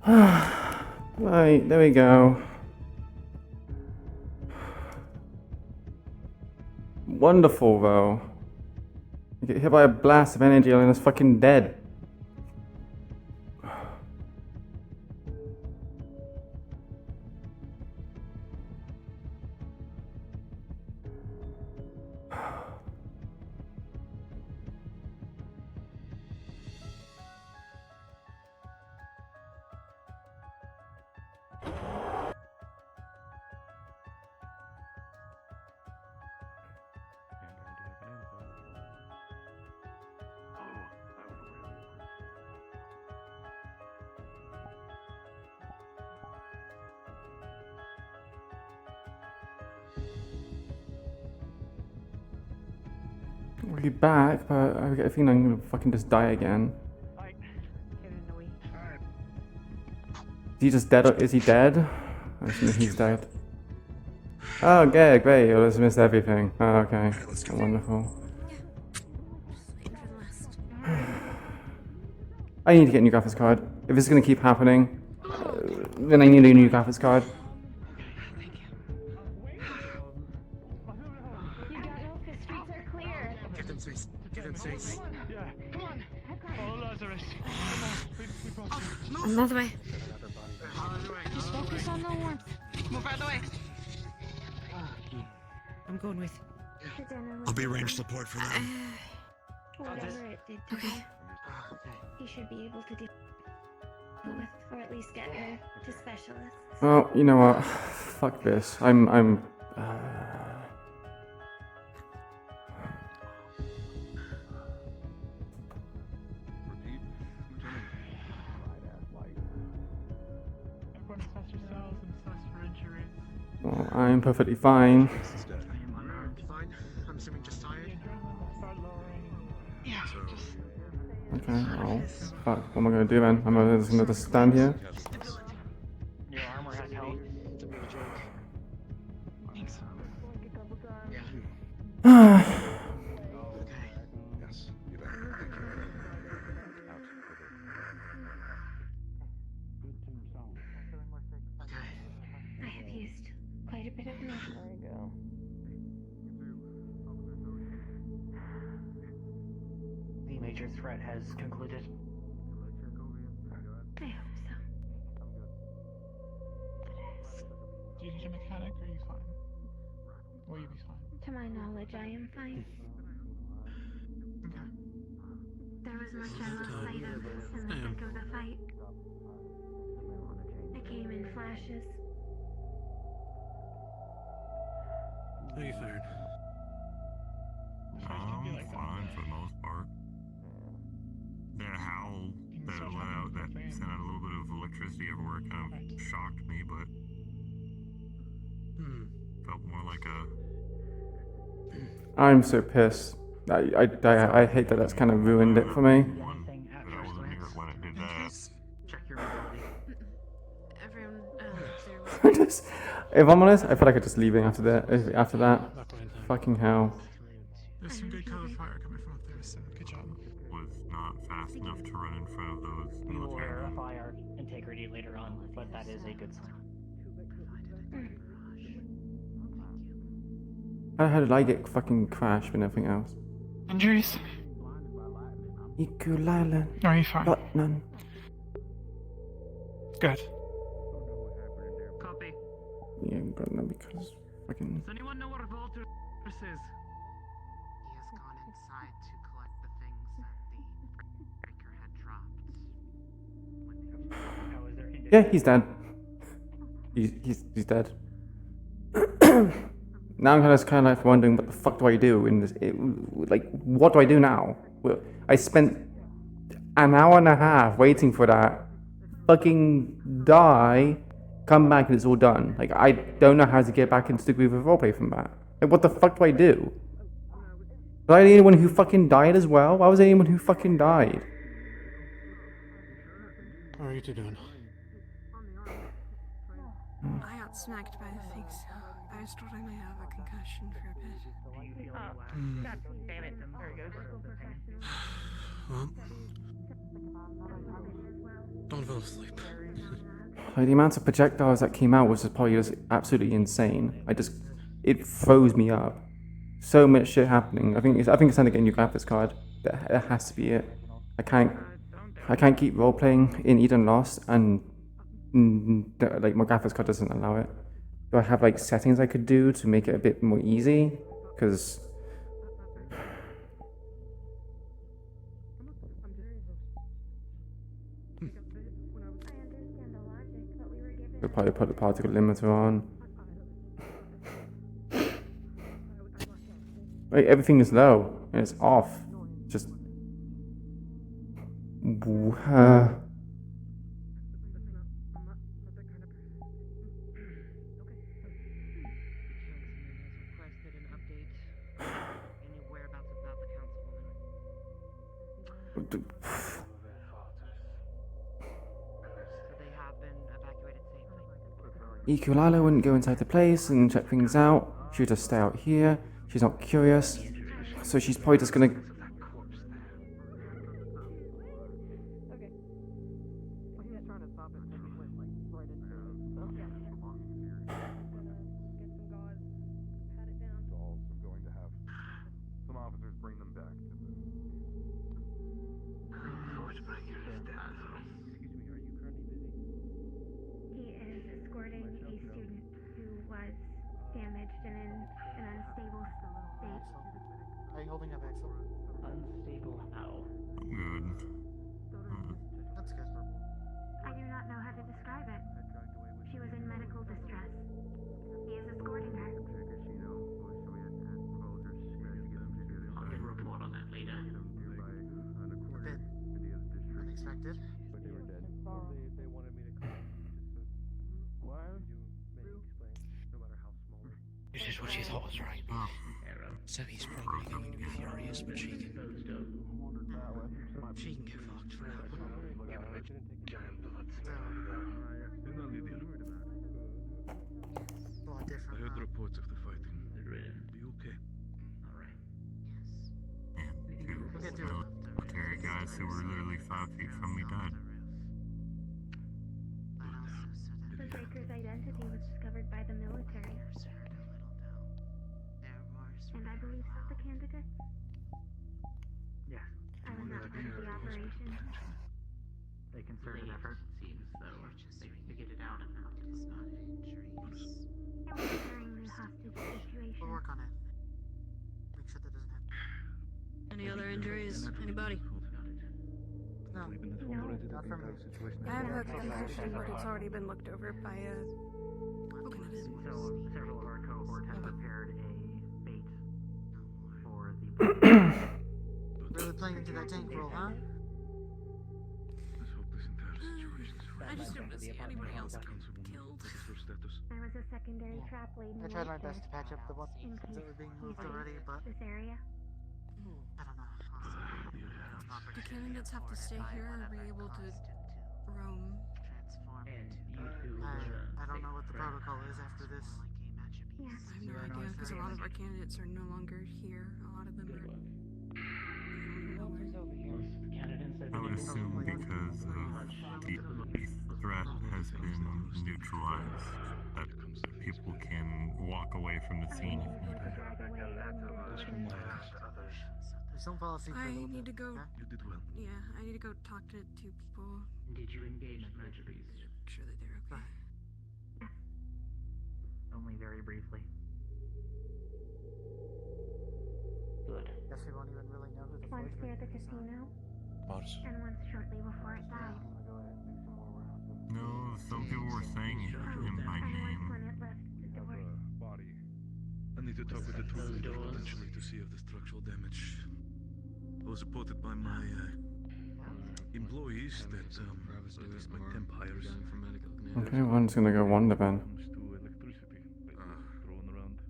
Right, there we go. Wonderful, though. You get hit by a blast of energy and it's fucking dead. We'll be back, but I get a feeling I'm gonna fucking just die again. Is he just dead? Is he dead? I assume he's dead. Oh, okay, great. I just missed everything. Oh, okay. Wonderful. I need to get a new graphics card. If this is gonna keep happening, then I need a new graphics card. Another way. Just focus on the warmth. Move out of the way. I'm going with. I'll be range support for them. Whatever it did to Okay. me, he should be able to deal with, or at least get her to specialists. Well, you know what? Fuck this. Well, I'm perfectly fine. Fine. I'm assuming just tired. Yeah. Okay, well, fuck. What am I gonna do then? I'm just gonna just stand here? Your armor has health. To be a joke. Thanks. Okay. Yes. You bet. I have used quite a bit of milk. There you go. The major threat has concluded. I hope so. Do you need a mechanic or are you fine? Will you be fine? To my knowledge, I am fine. There was much I lost sight of in the thick of the fight. It came in flashes. How are you faring? Fine for the most part. That howl that let out, that sent out a little bit of electricity everywhere kind of shocked me, but felt more like a... I'm so pissed. I hate that that's kind of ruined it for me. One thing at that I first wasn't here glance. when it did that. Check your mobility. Everyone, If I'm honest, I feel like I'm just leaving after that. After that, Not going to. fucking hell. There's some good cover fire coming from up there, so good job. Was not fast enough to run in front of those We will military men. verify our integrity later on, but that is a good sign. How did I get fucking crashed and everything else? Injuries? Iku'lylah, Are you fine? got none. Good. Copy. Yeah, got none because fucking. Does anyone know where Walter is? He has gone inside to collect the things that the breaker had dropped. How is their condition? Yeah, he's dead. He's dead. Now I'm kind of like wondering what the fuck do I do in this? Like, what do I do now? Well, I spent an hour and a half waiting for that fucking die, come back and it's all done. Like, I don't know how to get back into the groove of roleplay from that. Like, what the fuck do I do? Was I the only one who fucking died as well? Why was I the only one who fucking died? How are you two doing? I got smacked by the things. I was told I might have a concussion for a bit. God damn it. There we go. Well, don't fell asleep. Like, the amount of projectiles that came out was just probably just absolutely insane. It froze me up. So much shit happening. I think it's time to get a new graphics card. That has to be it. I can't keep role playing in Eden Lost and like my graphics card doesn't allow it. Do I have like settings I could do to make it a bit more easy? Because we'll probably put the particle limiter on. Like, everything is low and it's off. Just Iku'lylah wouldn't go inside the place and check things out. She would just stay out here. She's not curious. So she's probably just gonna... He is escorting a student who was damaged and in an unstable state. How are you holding up, Axel? Unstable how? Good. That's good. I do not know how to describe it. She was in medical distress. He is escorting her. I'll get a report on that later. A bit unexpected. This is what she thought was right. Oh, So he's probably going to be furious, but she can get fucked for that. It's a lot different. I heard huh? reports of the fighting. Are you okay? Alright. and We'll get two through it. military guys who were literally 5 feet from me died. The Breaker's identity was discovered by the military. And I believe so the candidates. Yeah. I was not part of the operation. They concerted effort, it seems, though. They figured it out enough. It's not injuries. It was during the hostage situation. We'll work on it. Make sure that doesn't happen. Any other injuries? Anybody? No, No. not from me. I have a concussion, but it's already been looked over by a... So, several of our cohort have prepared a bait for the... Really playing into that tank role, huh? Let's hope this entire situation is I just don't see anybody else get killed. What is her status? There was a secondary trap laid I in tried my nature best to patch up the ones in that case were being he moved already, but this area. I don't know. Do candidates have to stay here or be able to roam? And you two I don't know what the protocol is after this. Yes. I have no idea, because a lot of our candidates are no longer here. A lot of them are... Most candidates have I would been assume because the threat has been neutralized, that people can walk away from the scene if needed. Please don't fall asleep for a I little need bit. to go... okay? You did well. Yeah, I need to go talk to two people. Did you engage the injuries? Make sure that they're okay. Only very briefly. Good. Guess we won't even really know who the Once forgery near the is, huh? casino, Boss. and once shortly before it died. No, some people were saying him by And once name. when it left the doors. Body. I need to talk with the two potentially to see if the structural damage was reported by my employees that at least my temp hires. Okay, one's gonna go wander then. Comes to electricity, thrown around.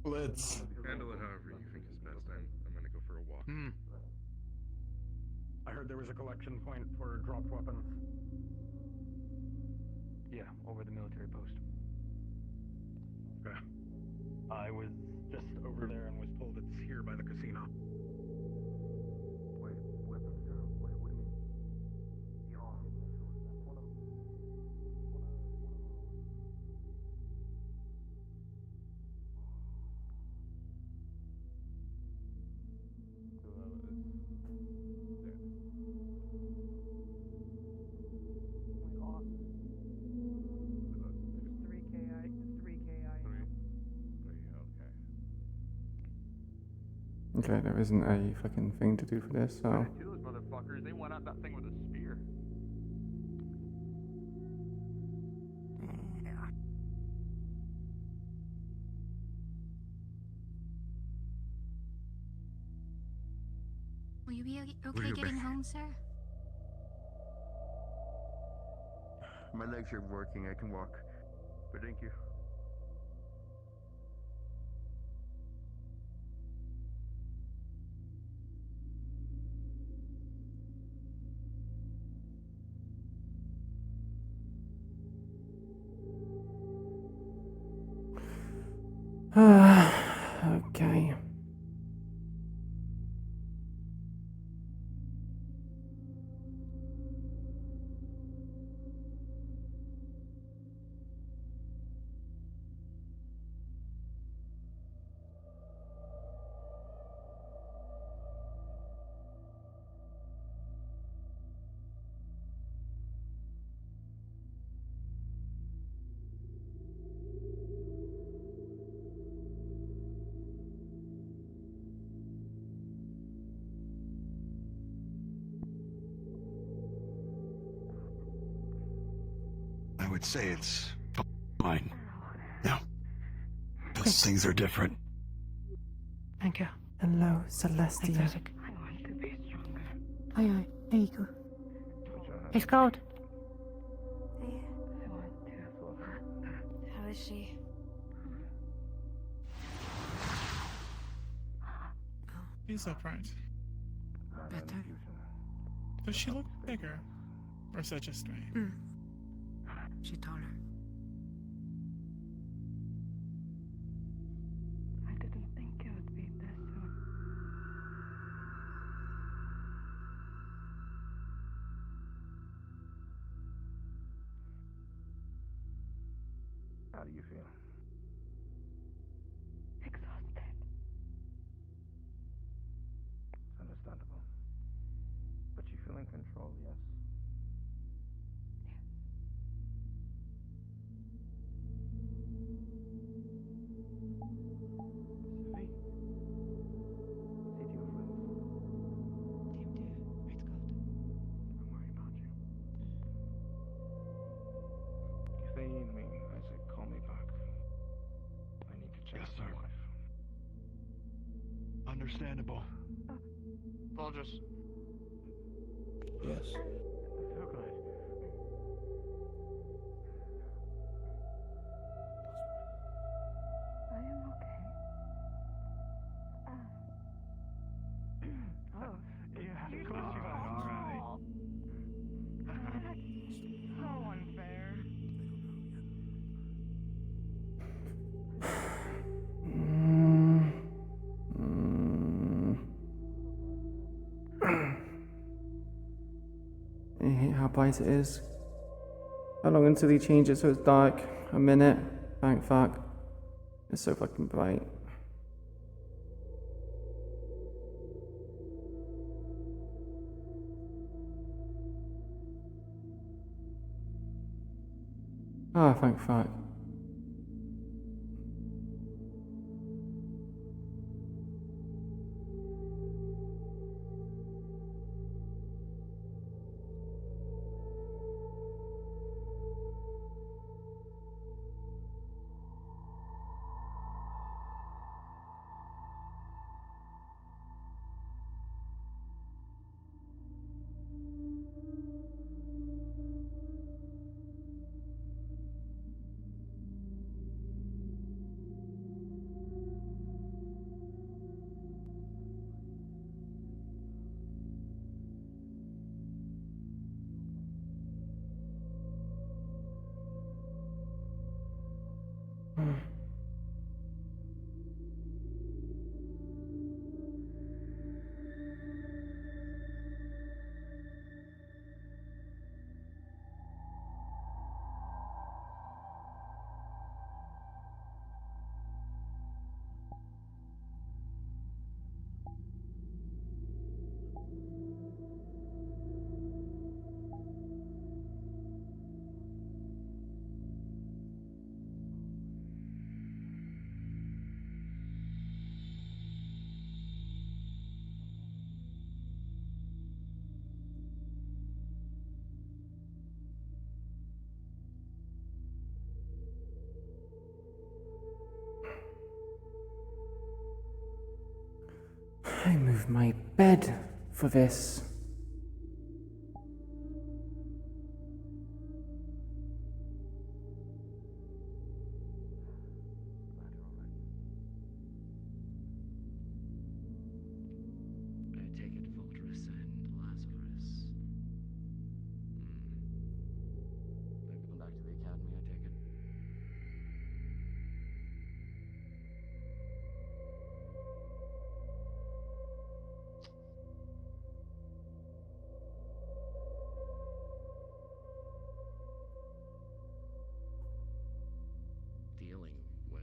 Let's. Handle it however you think is best. I'm gonna go for a walk. I heard there was a collection point for dropped weapons. Yeah, over the military post. Okay. I was just over there and was told it's here by the casino. Wait, weapons? What do you mean? Okay, there isn't a fucking thing to do for this, so. Two of those motherfuckers, they went at that thing with a spear. Will you be okay you're getting back. home, sir? My legs are working, I can walk. But thank you. Okay. I would say it's fine. No. Those things are different. Thank you. Hello, Celestia. Fantastic. I want to be stronger. Aye, aye. There you go. It's cold. I want to. How is she? He's upright. Better. Does she look bigger? Or is that just me? She taller. I didn't think it would be this soon. How do you feel? Exhausted. It's understandable. But you feel in control, yes? Sylvie? Say to your friends. It's cold. I'm worried about you. If they need me, I say call me back. I need to check Yes, my sir. wife. Understandable. Apologies. Yes. So good. I am okay. Oh. Yeah, of course you are. All right. So unfair. I hate how bright it is. How long until they change it so it's dark? A minute? Thank fuck. It's so fucking bright. Ah, thank fuck. I moved my bed for this. I take it Fortress and Lazarus. They've gone back to the academy, I take it. Dealing with.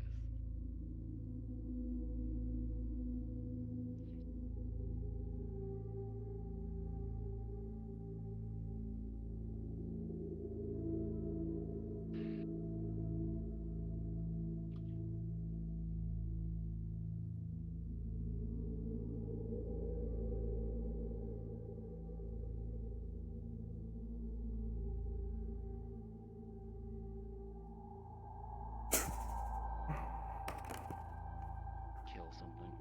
Kill something.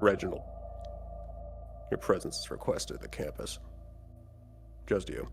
Reginald, your presence is requested at the campus. Just you.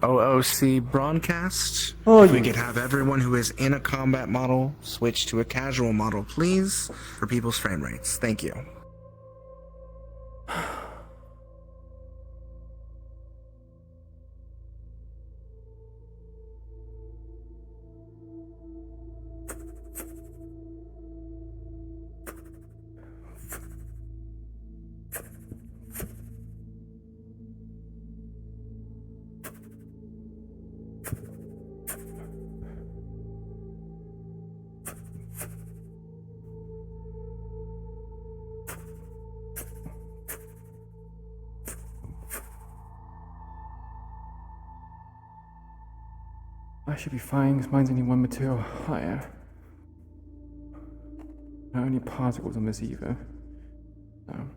OOC broadcast. Oh, If we yeah. could have everyone who is in a combat model switch to a casual model, please, for people's frame rates. Thank you. I should be fine because mine's only one material higher. Not only particles on this either. No.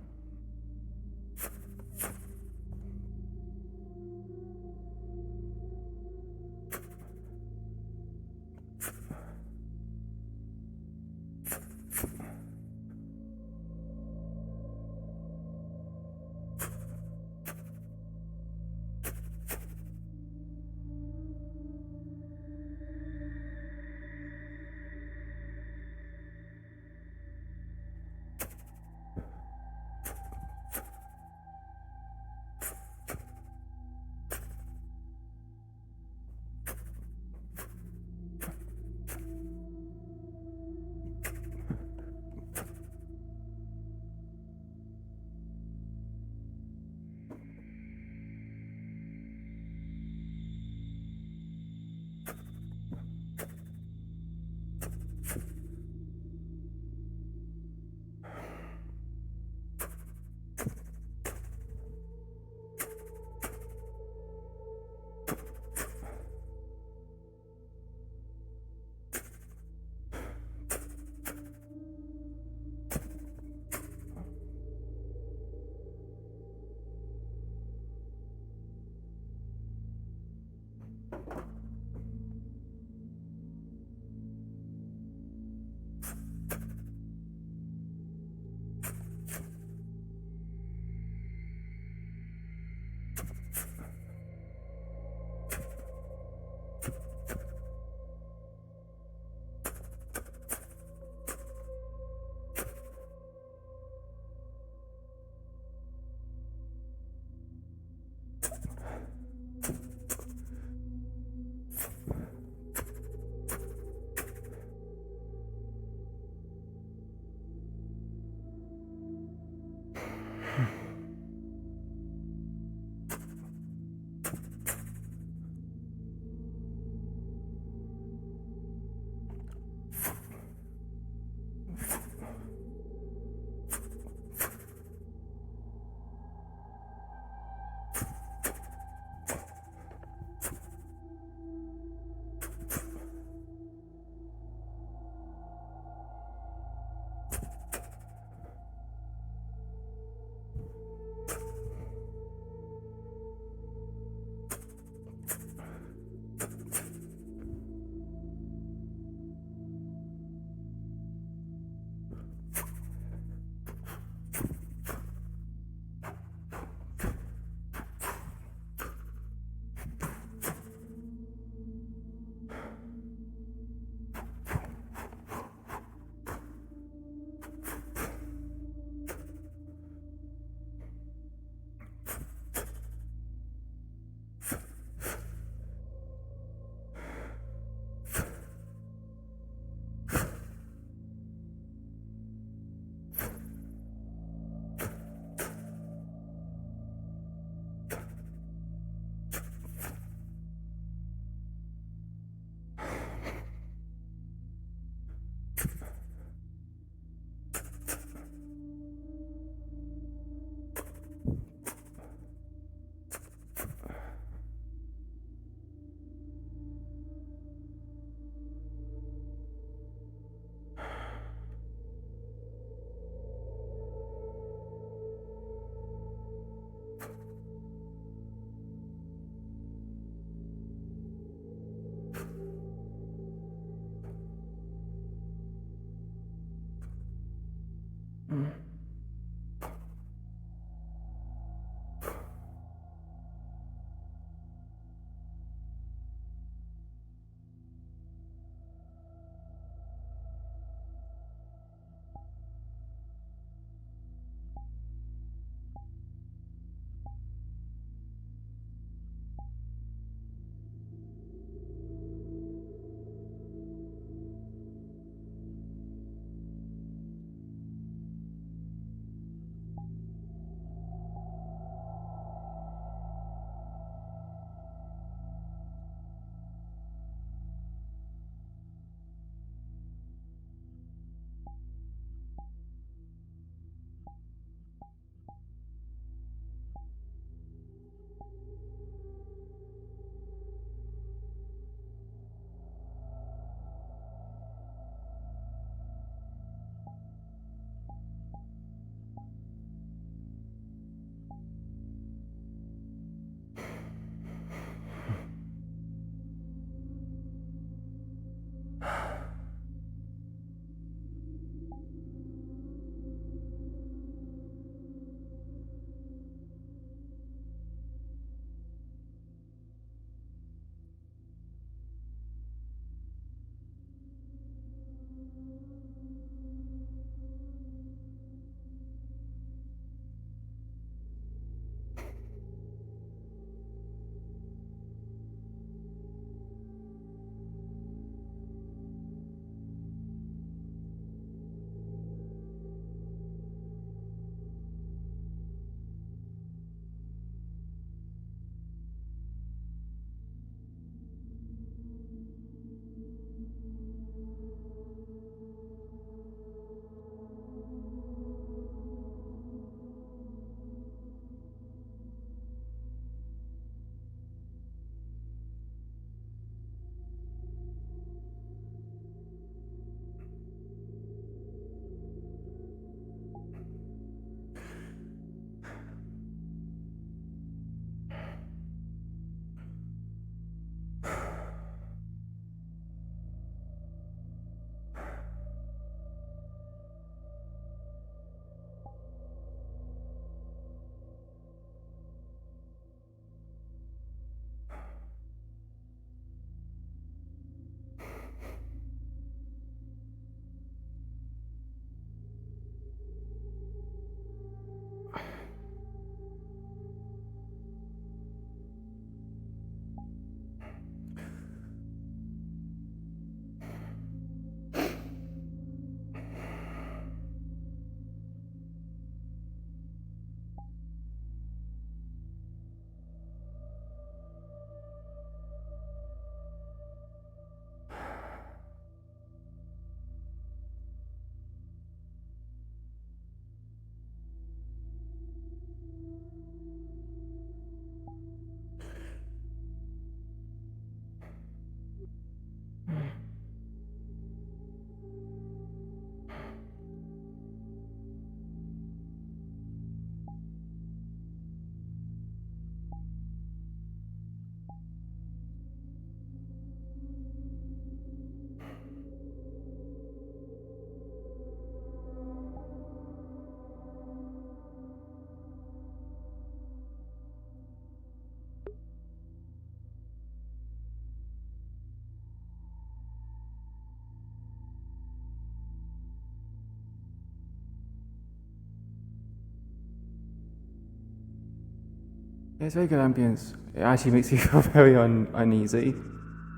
It's very good ambience. It actually makes you feel very uneasy.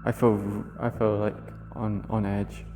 I feel like on edge.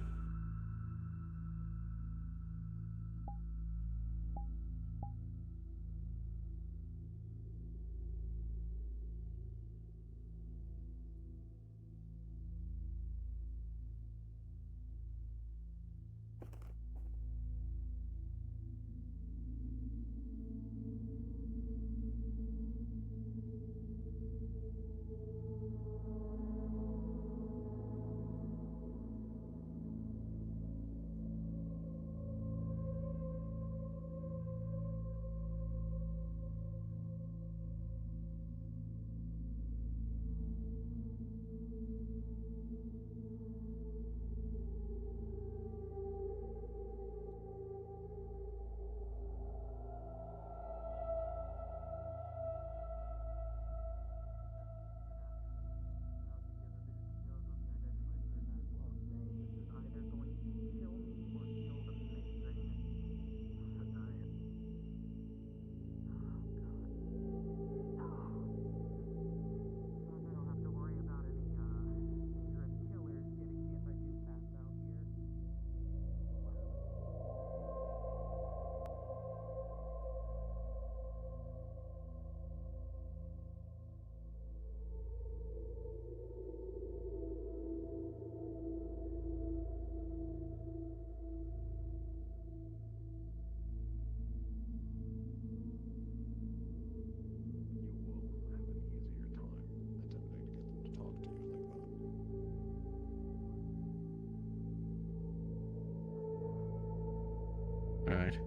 Right.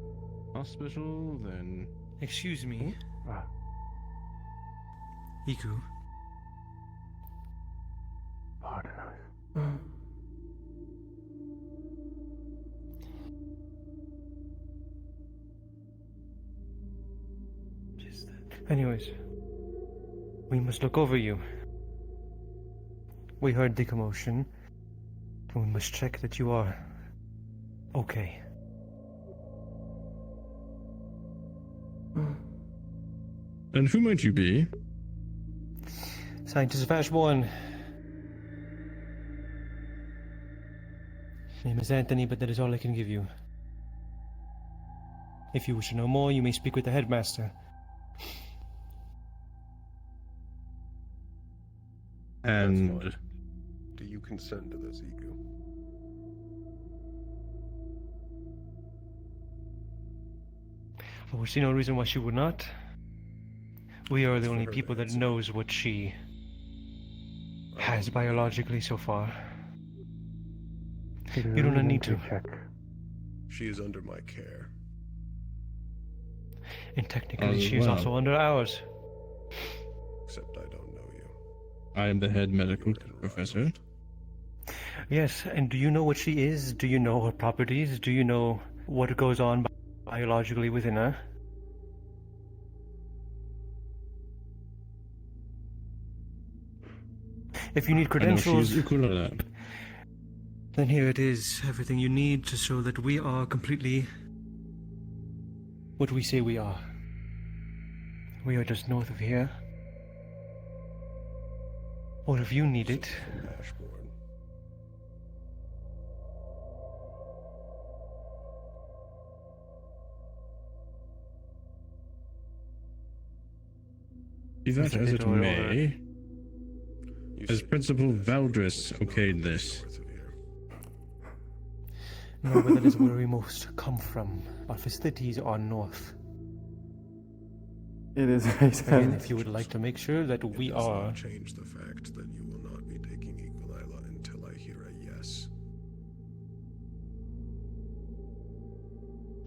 Hospital, then. Excuse me. Iku. Pardon us. Anyways, we must look over you. We heard the commotion, and we must check that you are okay. And who might you be? Scientist Vashborn. Name is Anthony, but that is all I can give you. If you wish to know more, you may speak with the headmaster. And do you consent to this, Iku? I would see no reason why she would not. We are the only people that knows what she has biologically so far. You do not need to. She is under my care. And technically she is also under ours. Except I don't know you. I am the head medical professor. Yes, and do you know what she is? Do you know her properties? Do you know what goes on biologically within her? If you need credentials, Iku'lylah. then here it is. Everything you need to show that we are completely what we say we are. We are just north of here. Or if you need it. Be that as it may, has Principal Valdris okayed this? No, but that is where we most come from. Our facilities are north. It is Again, if you would like to make sure that we are. Change the fact that you will not be taking Iku'lylah until I hear a yes.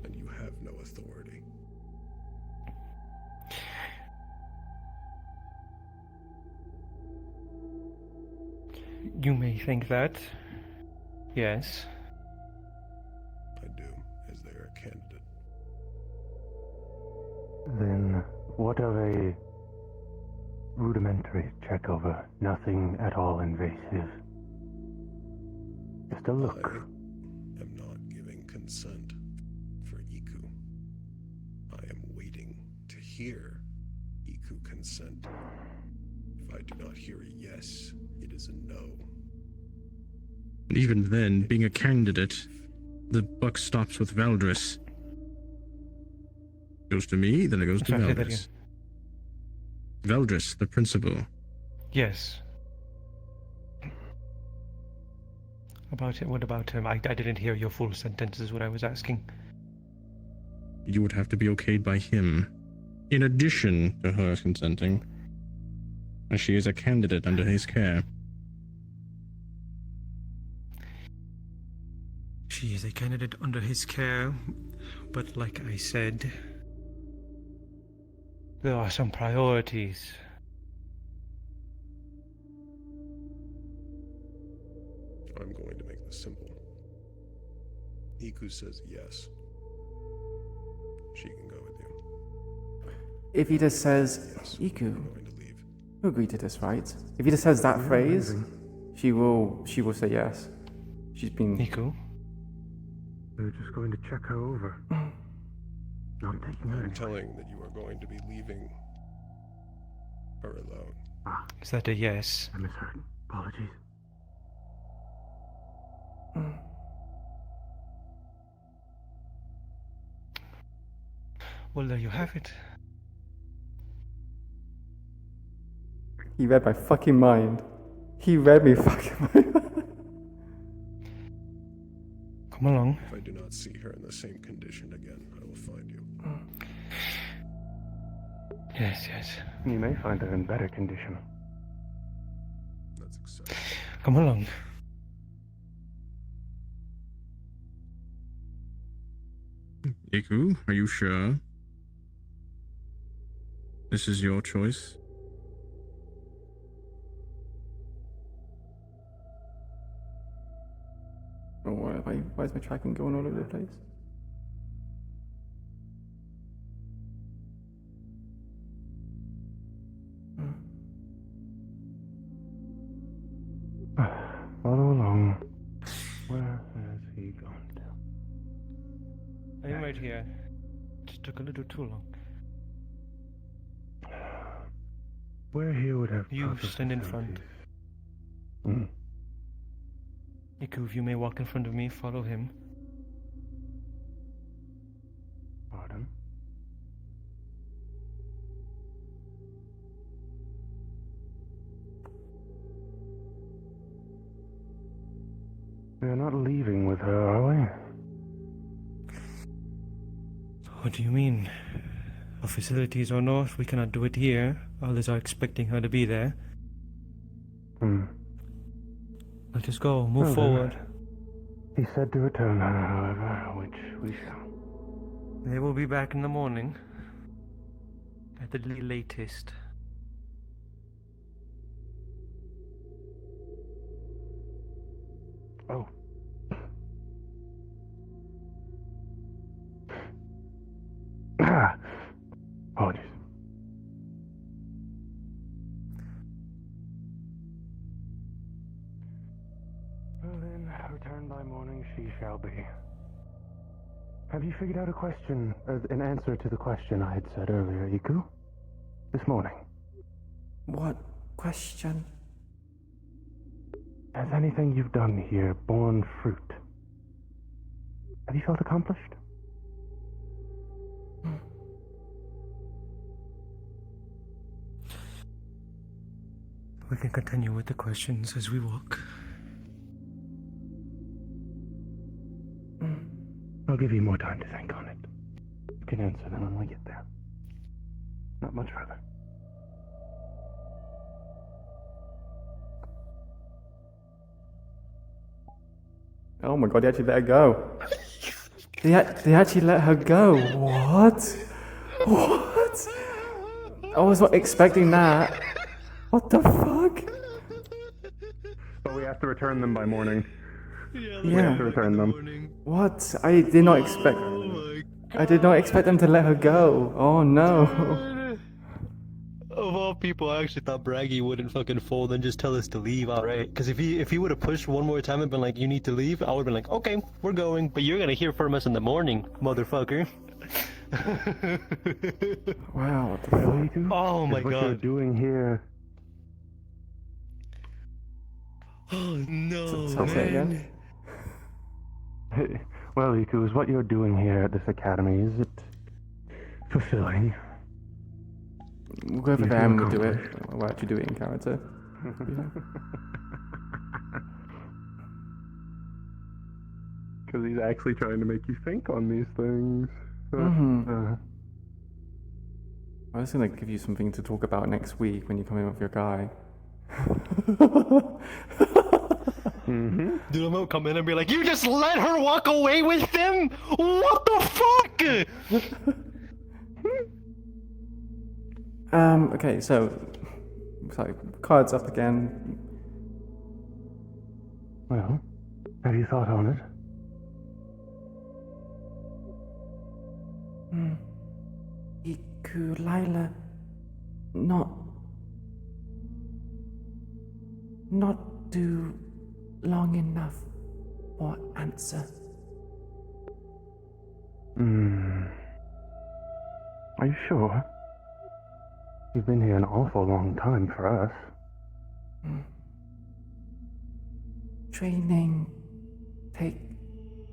And you have no authority. You may think that. Yes. I do, as they are a candidate. Then what of a rudimentary check over? Nothing at all invasive. Just a look. I am not giving consent for Iku. I am waiting to hear Iku consent. If I do not hear a yes, it is a no. And even then, being a candidate, the buck stops with Valdris. Goes to me, then it goes to Sorry, say that Valdris. Valdris, the principal. Yes. About it? What about him? I didn't hear your full sentence, is what I was asking. You would have to be okayed by him, in addition to her consenting, as she is a candidate under his care. She is a candidate under his care, but like I said, there are some priorities. I'm going to make this simple. Iku says yes. She can go with you. If he just says, Iku, you agree to this, right? If he just says that phrase, she will say yes. She's been... Iku? We're just going to check her over. Not taking her I'm anywhere. telling that you are going to be leaving her alone. Is that a yes? I misheard. Apologies. Well, there you have it. He read my fucking mind. He read me fucking mind. Come along. If I do not see her in the same condition again, I will find you. Yes, yes. You may find her in better condition. That's exciting. Come along. Iku, are you sure? This is your choice? Oh, why is my tracking going all over the place? Follow along. Where has he gone to? I'm right here. Just took a little too long. Where here would have You proper stand in front. facilities. Iku, if you may walk in front of me, follow him. Pardon? We are not leaving with her, are we? What do you mean? Our facilities or not, we cannot do it here. Others are expecting her to be there. Let us go, move Well, forward. He said to return her, however, which we shall. They will be back in the morning. At the latest. Oh. Apologies. Well then, return by morning she shall be. Have you figured out an answer to the question I had said earlier, Iku? This morning. What question? Has anything you've done here borne fruit? Have you felt accomplished? We can continue with the questions as we walk. I'll give you more time to think on it. You can answer them when we get there. Not much further. Oh my god, they actually let her go. They actually let her go. What? What? I was not expecting that. What the fuck? But we have to return them by morning. Yeah. We have to return them. What? I did not expect. I did not expect them to let her go. Oh no. Of all people, I actually thought Braggy wouldn't fucking fold and just tell us to leave outright. Because if he would have pushed one more time and been like, you need to leave, I would have been like, okay, we're going. But you're gonna hear from us in the morning, motherfucker. Wow, what the fuck? Oh my What you're god. doing here. Oh no, Say it again. Well, Iku, is what you're doing here at this academy, is it fulfilling? We'll go for them, we'll do it. We'll actually do it in character. Because he's actually trying to make you think on these things. I was gonna give you something to talk about next week when you come in with your guy. Dude, I'm gonna come in and be like, you just let her walk away with them? What the fuck? Okay, so cards up again. Well, have you thought on it? Iku'lylah, not do long enough for answer. Are you sure? You've been here an awful long time for us. Training take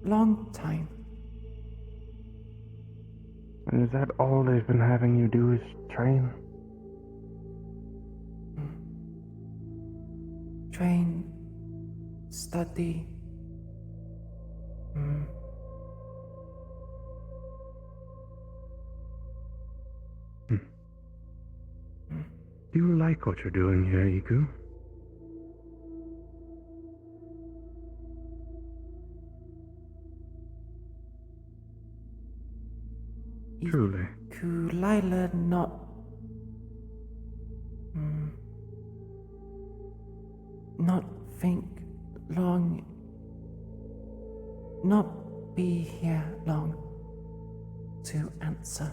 long time. And is that all they've been having you do is train? Train, study. Do you like what you're doing here, Iku? Truly. Iku'lylah not... not think long... not be here long to answer.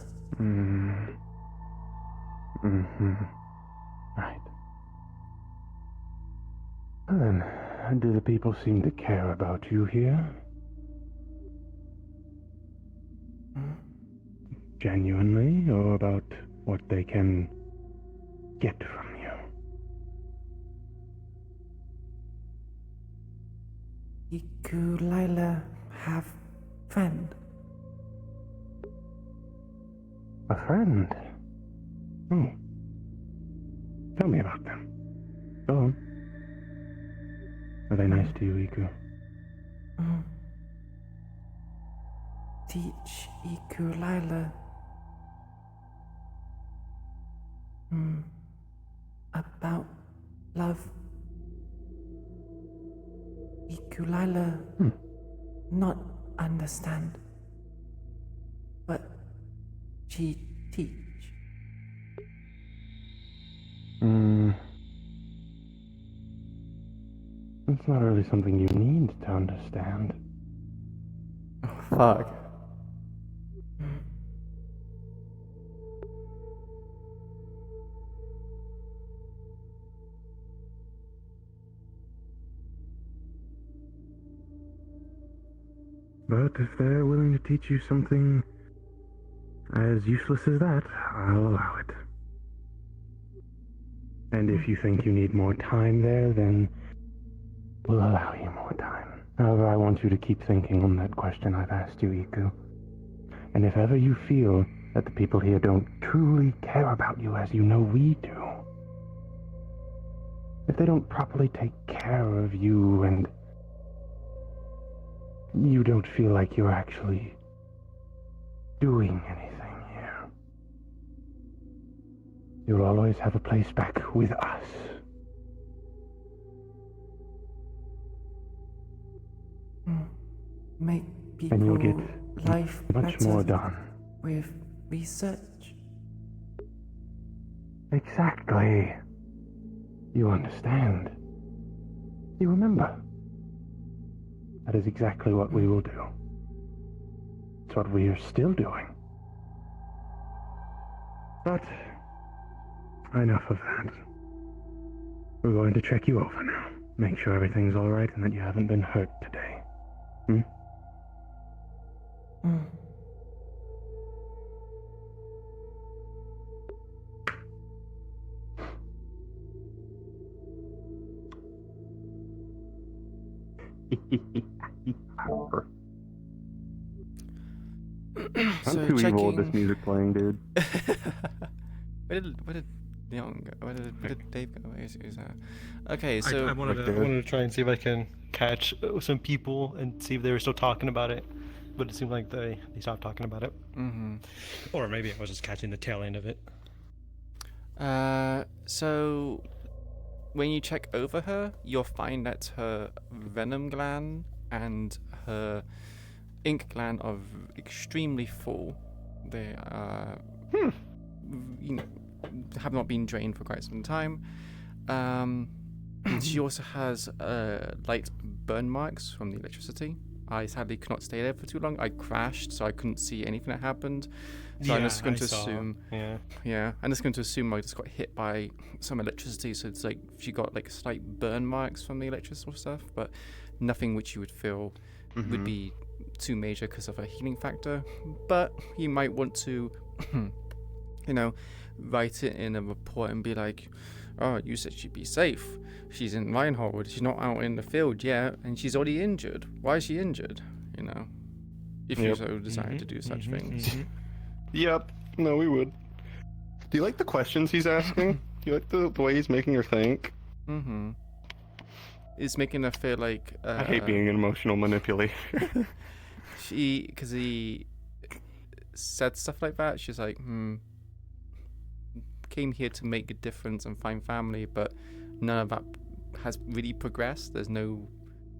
Right. Well then, do the people seem to care about you here? Genuinely, or about what they can get from you? Iku'lylah have friend. A friend? Oh. Tell me about them. Go on. Are they nice to you, Iku? Teach Iku'lylah about love. Iku'lylah not understand, but she teach. It's not really something you need to understand. Oh, fuck. But if they're willing to teach you something as useless as that, I'll allow it. And if you think you need more time there, then we'll allow you more time. However, I want you to keep thinking on that question I've asked you, Iku. And if ever you feel that the people here don't truly care about you as you know we do, if they don't properly take care of you and you don't feel like you're actually doing anything here, you'll always have a place back with us. Make people And you'll get life much better more done. with research. Exactly. You understand. You remember. That is exactly what we will do. It's what we are still doing. But enough of that. We're going to check you over now. Make sure everything's alright and that you haven't been hurt today. I'm So too evil with checking- this music playing, dude. Where did Leon go? Where did Dave go? Who's that? Okay, so I wanted to try and see if I can catch some people and see if they were still talking about it, but it seemed like they stopped talking about it. Or maybe I was just catching the tail end of it. So when you check over her, you'll find that her venom gland and her ink gland are extremely full. They are, you know, have not been drained for quite some time. She also has light burn marks from the electricity. I sadly could not stay there for too long. I crashed, so I couldn't see anything that happened. So I'm just going to assume. Yeah, I'm just going to assume I just got hit by some electricity. So it's like she got like slight burn marks from the electrical stuff, but nothing which you would feel would be too major because of her healing factor. But you might want to, you know, write it in a report and be like, oh, you said she'd be safe. She's in Reinhold. She's not out in the field yet, and she's already injured. Why is she injured? You know, if you so desire to do such things. Yep. No, we would. Do you like the questions he's asking? Do you like the way he's making her think? It's making her feel like... I hate being an emotional manipulator. Because he said stuff like that, she's like, came here to make a difference and find family, but none of that has really progressed. There's no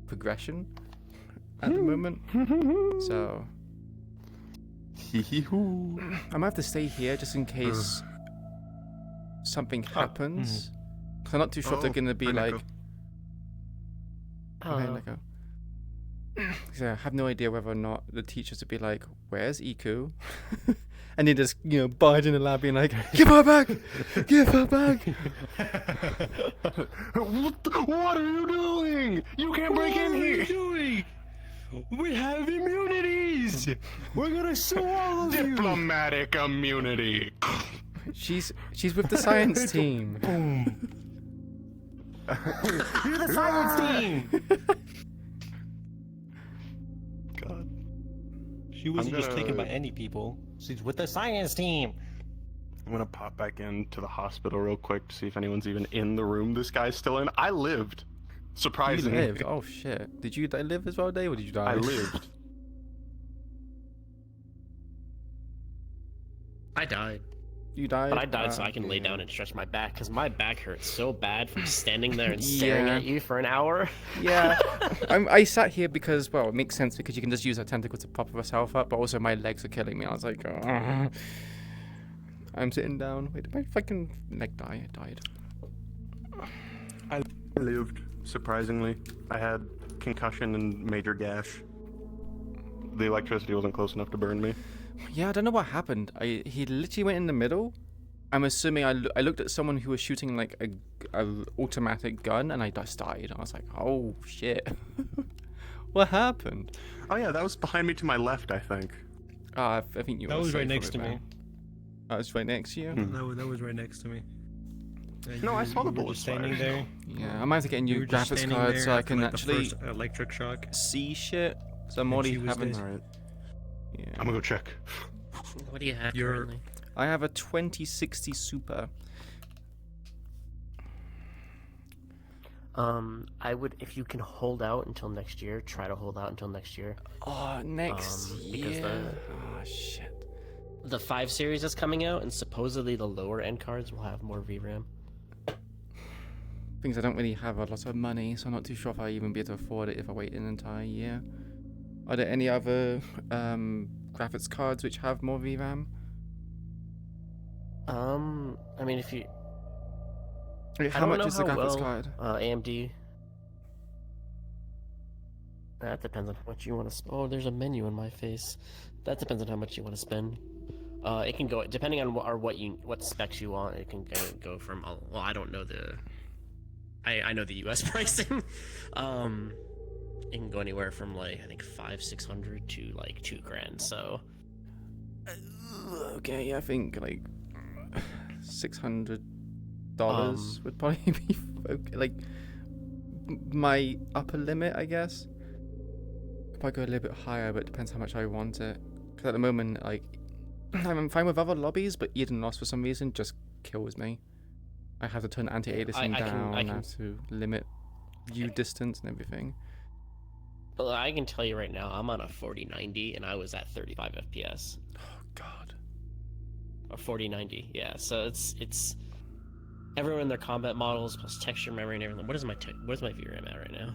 progression at the moment. So I might have to stay here just in case something happens. Cause I'm not too sure if they're gonna be like. Okay, because I have no idea whether or not the teachers would be like, "Where's Iku?" And they just, barge in the lab being like, "Give her back! Give her back!" What are you doing? You can't break in here. What are you doing? We have immunities. We're gonna sue all of you. Diplomatic immunity. She's with the science team. Boom. You're the science team. God. She wasn't just taken by any people. She's with the science team. I'm gonna pop back into the hospital real quick to see if anyone's even in the room this guy's still in. I lived. Surprisingly. You lived? Oh shit. Did you live as well, Dave, or did you die? I lived. I died. You died? But I died so I can lay down and stretch my back, because my back hurts so bad from standing there and staring at you for an hour. Yeah. I sat here because, well, it makes sense because you can just use a tentacle to prop yourself up, but also my legs are killing me. I was like, I'm sitting down. Wait, did my fucking leg die? It died. I lived, surprisingly. I had concussion and major gash. The electricity wasn't close enough to burn me. Yeah, I don't know what happened. He literally went in the middle. I'm assuming I looked at someone who was shooting like a automatic gun, and I just died. I was like, oh shit. What happened? Oh yeah, that was behind me to my left, I think. I think you were That was safe right from next it, to me. man. Oh, it's right next to you? That was right next to me. No, I saw the You were bullets just standing there. Yeah, I might have to get a You new were just graphics standing card there so I after, can like, the actually first electric shock. see shit. So I'm And already she was having. dead. Alright. Yeah. I'm gonna go check. What do you have currently? I have a 2060 Super. I would, if you can hold out until next year, try to hold out until next year. Oh, next because year. Oh shit. The 5 series is coming out, and supposedly the lower end cards will have more VRAM. Things I don't really have a lot of money, so I'm not too sure if I even be able to afford it if I wait an entire year. Are there any other graphics cards which have more VRAM? I mean, if you... How much is the graphics card? AMD. That depends on how much you want to Oh, there's a menu in my face. That depends on how much you want to spend. It can go, depending on what specs you want, it can go from, well, I don't know I know the US pricing. It can go anywhere from like, I think $500-600 to like $2,000, so. Okay, I think like $600 would probably be like my upper limit, I guess. Could probably go a little bit higher, but it depends how much I want it. Because at the moment, like, I'm fine with other lobbies, but Eden Lost for some reason just kills me. I have to turn anti-aliasing down. I have to limit view distance and everything. Well, I can tell you right now, I'm on a 4090 and I was at 35 FPS. Oh god. Or 4090, yeah. So it's everyone in their combat models plus texture memory and everything. Where's my VRAM at right now?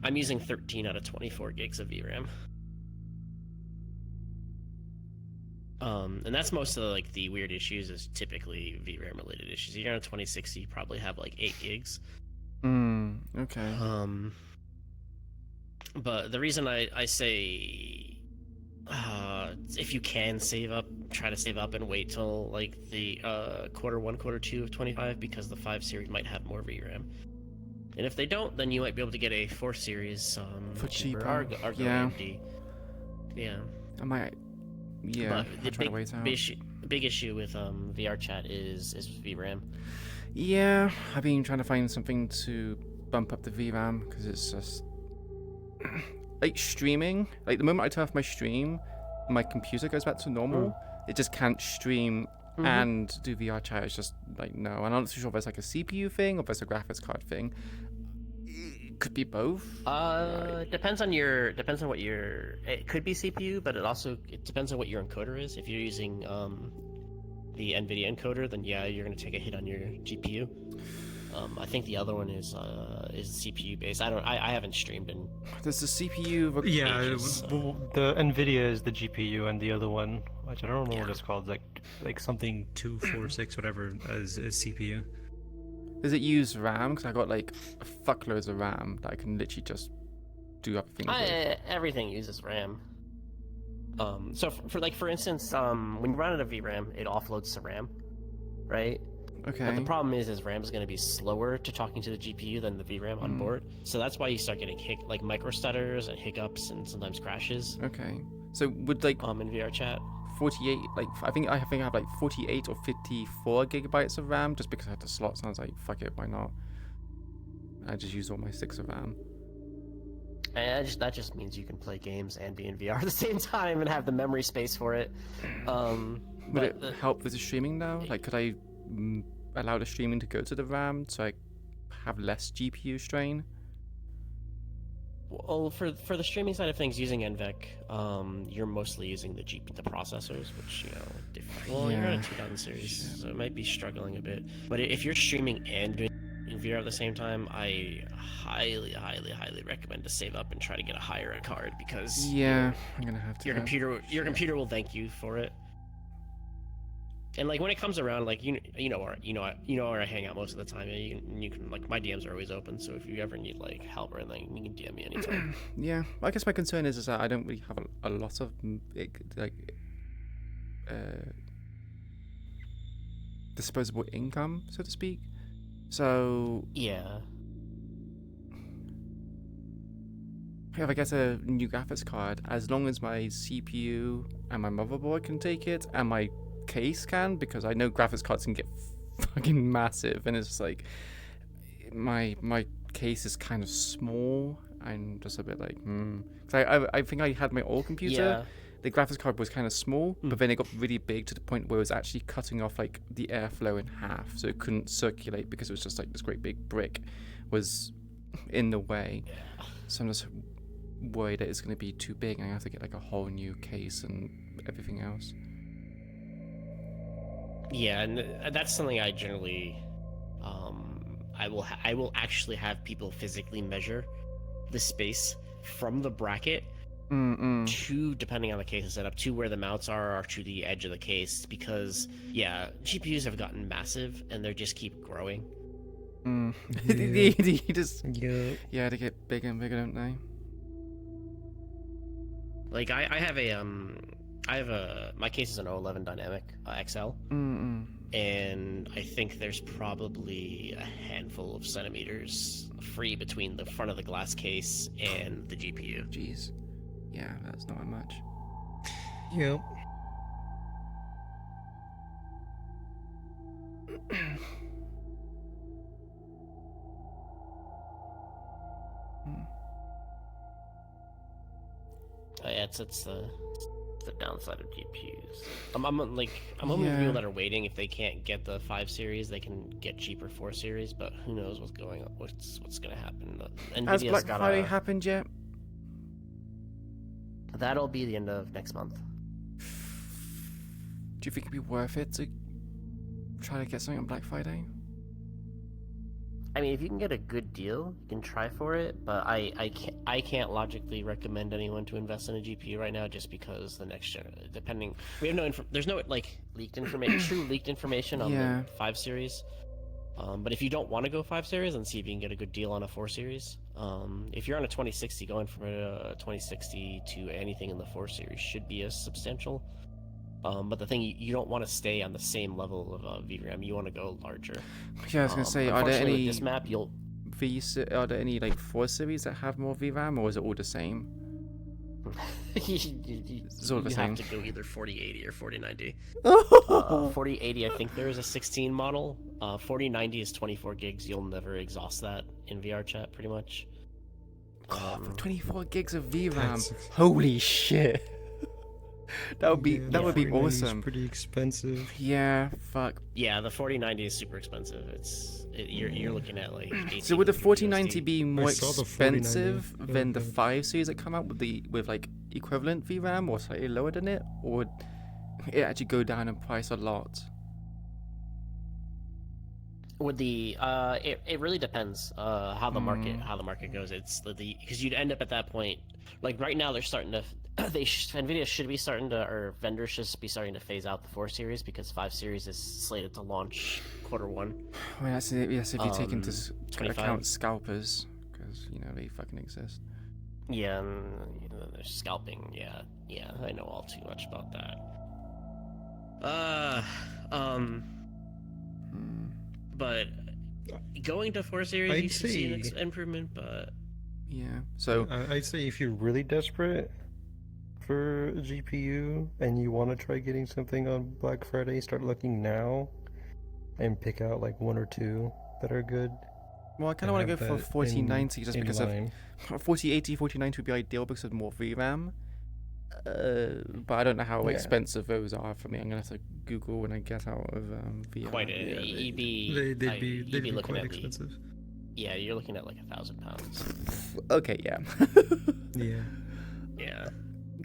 I'm using 13 out of 24 gigs of VRAM. And that's most of like the weird issues is typically VRAM related issues. You're on a 2060, you probably have like 8 gigs. Okay. But the reason I say if you can save up, try to save up and wait till like the quarter 1, quarter 2 of 25, because the 5 series might have more VRAM. And if they don't, then you might be able to get a 4 series for cheaper. Argo Yeah. AMD. Yeah. I might. Yeah. But I'll try to wait out. big issue with VR chat is VRAM. Yeah, I've been trying to find something to bump up the VRAM because it's just like streaming. Like the moment I turn off my stream, my computer goes back to normal. It just can't stream and do VR chat. It's just like no. I'm not too sure if it's like a CPU thing or if it's a graphics card thing. It could be both. Depends on what your. It could be CPU, but it depends on what your encoder is. If you're using the NVIDIA encoder, then yeah, you're gonna take a hit on your GPU. I think the other one is CPU based. I haven't streamed in. There's the CPU. Yeah, ages, the Nvidia is the GPU, and the other one, which I don't know what it's called, like something 246 whatever is CPU. Does it use RAM? Because I got like fuckloads of RAM that I can literally just do other things with. Everything uses RAM. So for instance, when you run out of VRAM, it offloads to RAM, right? Okay. But the problem is RAM is going to be slower to talking to the GPU than the VRAM on board. So that's why you start getting like micro stutters and hiccups and sometimes crashes. Okay. So would like in VR chat 48, like I think I have like 48 or 54 gigabytes of RAM just because I had the slots. And I was like, fuck it, why not? I just used all my 6 of RAM. And that just means you can play games and be in VR at the same time and have the memory space for it. Would it help with the streaming now? Like, could I allow the streaming to go to the RAM so I have less GPU strain? Well, for the streaming side of things, using NVEC, you're mostly using the processors, which you're in a 2000 series, so it might be struggling a bit. But if you're streaming and doing in VR at the same time, I highly recommend to save up and try to get a higher end card because I'm gonna have to. Your computer will thank you for it. And like when it comes around, like you know where I hang out most of the time. And you can like my DMs are always open, so if you ever need like help or anything, you can DM me anytime. Yeah, I guess my concern is that I don't really have a lot of disposable income, so to speak. So yeah, if I get a new graphics card, as long as my CPU and my motherboard can take it, and my case can, because I know graphics cards can get fucking massive, and it's just like my case is kind of small. I'm just a bit like, Cause I think I had my old computer. Yeah. The graphics card was kind of small, but then it got really big to the point where it was actually cutting off like the airflow in half, so it couldn't circulate because it was just like this great big brick was in the way. So I'm just worried that it's going to be too big and I have to get like a whole new case and everything else. Yeah, and that's something I generally, I will actually have people physically measure the space from the bracket to, depending on the case setup, to where the mounts are or to the edge of the case, because GPUs have gotten massive and they just keep growing. They get bigger and bigger, don't they? Like I have my case is an 011 Dynamic XL, and I think there's probably a handful of centimeters free between the front of the glass case and the GPU. Jeez. Yeah, that's not much. Yep. It's the downside of GPUs. I'm hoping for people that are waiting, if they can't get the 5 series, they can get cheaper 4 series. But who knows what's going on? What's going to happen? Has Black Friday happened yet? That'll be the end of next month. Do you think it'd be worth it to try to get something on Black Friday? I mean, if you can get a good deal, you can try for it. But I can't logically recommend anyone to invest in a GPU right now, just because the next gen, we have there's no like leaked information, true leaked information on the 5 series. But if you don't want to go 5 series, then see if you can get a good deal on a 4 series. If you're on a 2060, going from a 2060 to anything in the 4 series should be as substantial. But the thing, you don't want to stay on the same level of VRAM. You want to go larger. Yeah, I was gonna say, are there any this map are there any like 4 series that have more VRAM, or is it all the same? It's all the same. You have to go either 4080 or 4090. 4080, I think there is a 16 model. 4090 is 24 gigs. You'll never exhaust that in VR chat, pretty much. God, for 24 gigs of VRAM, holy shit! That would be awesome. Pretty expensive. Yeah, fuck. Yeah, the 4090 is super expensive. You're looking at like. So would the 4090 be more expensive than the 5 series that come out with like equivalent VRAM, or slightly lower than it, or would it actually go down in price a lot? With the it really depends how the market goes. It's the because you'd end up at that point, like right now they're starting to Nvidia should be starting to, or vendors should be starting to phase out the 4 series because 5 series is slated to launch quarter 1. Well, yes, if you take into 25. account scalpers, because they fucking exist. Yeah, and they're scalping. Yeah, I know all too much about that. But going to 4 series, I'd you should see an say- improvement. But yeah, so I'd say if you're really desperate for a GPU and you want to try getting something on Black Friday, start looking now and pick out like 1 or 2 that are good. Well, I kind of want to go for 4090 just because of line. 4080, 4090 would be ideal because of more VRAM. But I don't know how expensive those are for me. I'm gonna have to Google when I get out of VR. quite you'd be They'd be looking quite at expensive. Yeah, you're looking at like £1,000. Okay, yeah. Yeah. Yeah.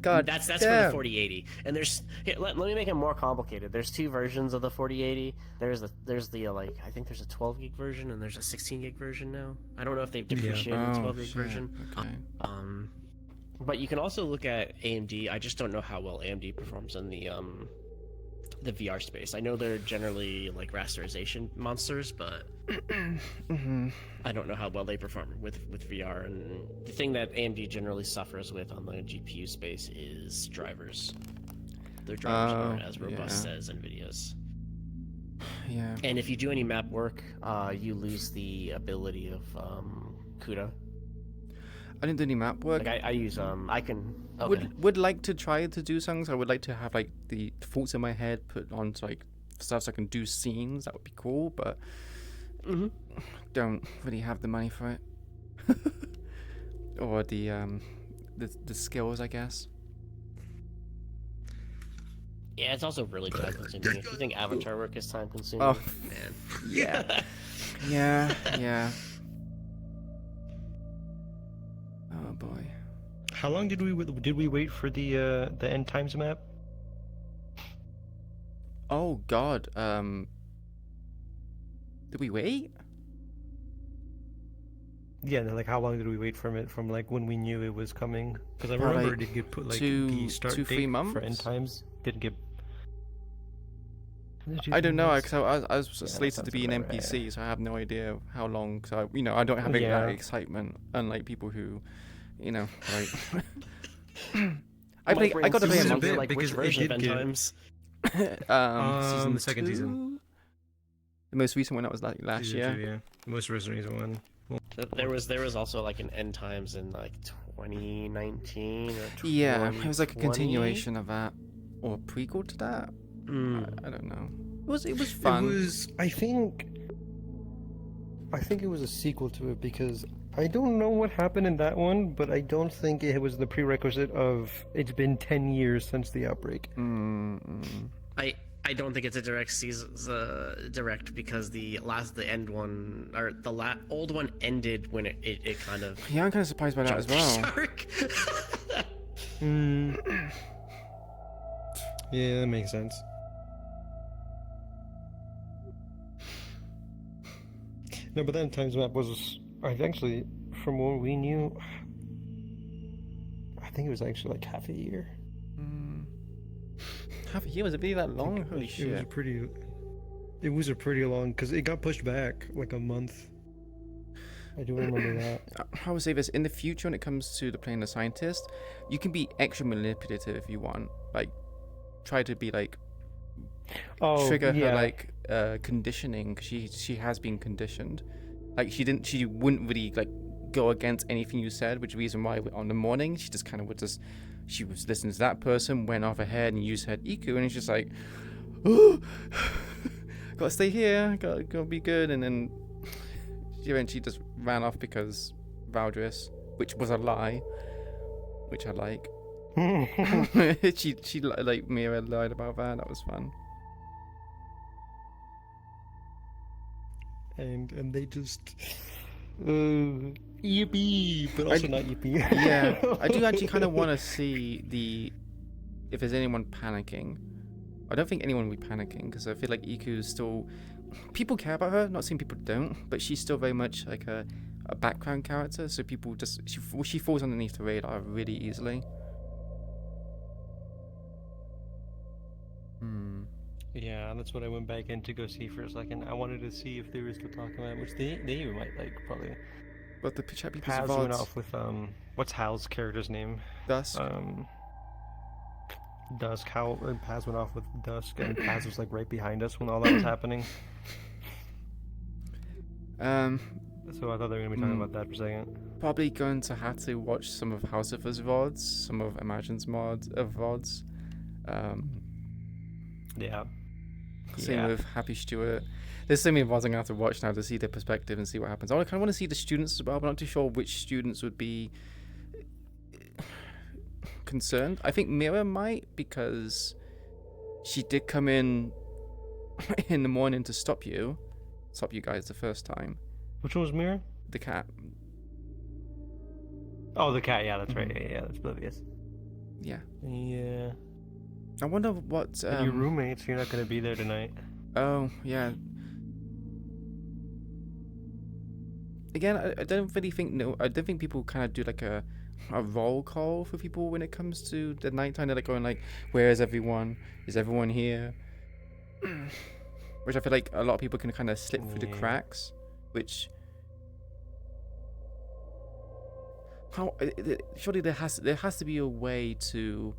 God, that's for damn. the 4080. And there's let me make it more complicated. There's 2 versions of the 4080. There's the like I think there's a 12 gig version and there's a 16 gig version now. I don't know if they've differentiated the 12 gig version. Okay. But you can also look at AMD. I just don't know how well AMD performs in the VR space. I know they're generally like rasterization monsters, but I don't know how well they perform with VR. And the thing that AMD generally suffers with on the GPU space is drivers. Their drivers aren't as robust as NVIDIA's. Yeah. And if you do any map work, you lose the ability of CUDA. I didn't do any map work. Like I use I can okay. Would like to try to do songs. I would like to have like the thoughts in my head put onto like stuff so I can do scenes. That would be cool, but don't really have the money for it, or the skills, I guess. Yeah, it's also really time consuming. If you think avatar work is time consuming, Oh man. Yeah. yeah. Oh boy. How long did we wait for the end times map? Oh God. Did we wait? Yeah, like how long did we wait from it? From like when we knew it was coming? Because I Probably remember it didn't get put like the start 2-3 date months? for end times didn't get. I don't know because I was that slated to be an sounds about NPC, so I have no idea how long. So I don't have that excitement, unlike people who, like. I got to play a month. Like which version of end times? Season the second 2? season. The most recent one that was like last Season year. 2, yeah. The most recent one. There was also like an end times in like 2019 or 2020. Yeah, it was like a continuation of that, or a prequel to that. I don't know. It was fun. It was. I think it was a sequel to it because I don't know what happened in that one, but I don't think it was the prerequisite of it's been 10 years since the outbreak. I don't think it's a direct because the end one or the old one ended when it kind of. Yeah, I'm kind of surprised by that as well. Yeah, that makes sense. No, but that times map was actually, from what we knew, I think it was actually like half a year. Half a year? Was it really that long? Holy shit! It was a pretty long because it got pushed back like a month. I do remember that. I would say this in the future when it comes to playing the scientist, you can be extra manipulative if you want. Like, try to be like. Trigger her like conditioning. She has been conditioned. Like she wouldn't really like go against anything you said, which is the reason why on the morning she just kind of she was listening to that person, went off ahead and you said Iku, and it's just like, oh, gotta stay here, gotta be good, and then she eventually just ran off because Valdris, which was a lie, which I like. she like Mira lied about that. That was fun. And they just yippee, but also not yippee. Yeah, I do actually kind of want to see if there's anyone panicking. I don't think anyone will be panicking because I feel like Iku still people care about her. Not saying people don't, but she's still very much like a background character. So people just she falls underneath the radar really easily. Yeah, that's what I went back in to go see for a second. I wanted to see if they were still talking about it, which they even might like probably. But the chat people Paz went off with what's Hal's character's name? Dusk. Dusk. Hal and Paz went off with Dusk, and Paz was like right behind us when all that was happening. So I thought they were gonna be talking about that for a second. Probably going to have to watch some of House of Us VODs, some of Imagine's VODs. Yeah. Same with Happy Stewart. There's so many VODs I'm gonna have to watch now to see their perspective and see what happens. I kind of want to see the students as well, but I'm not too sure which students would be concerned. I think Mira might, because she did come in the morning to stop you guys the first time. Which one was Mira? The cat. Oh, the cat. Yeah, that's right. Yeah, that's oblivious. Yeah. Yeah. I wonder what. And your roommates, you're not gonna be there tonight. Oh yeah. Again, I don't really think I don't think people kind of do like a roll call for people when it comes to the nighttime. They're like going like, "Where is everyone? Is everyone here?" Which I feel like a lot of people can kind of slip through the cracks. Which surely there has to be a way to,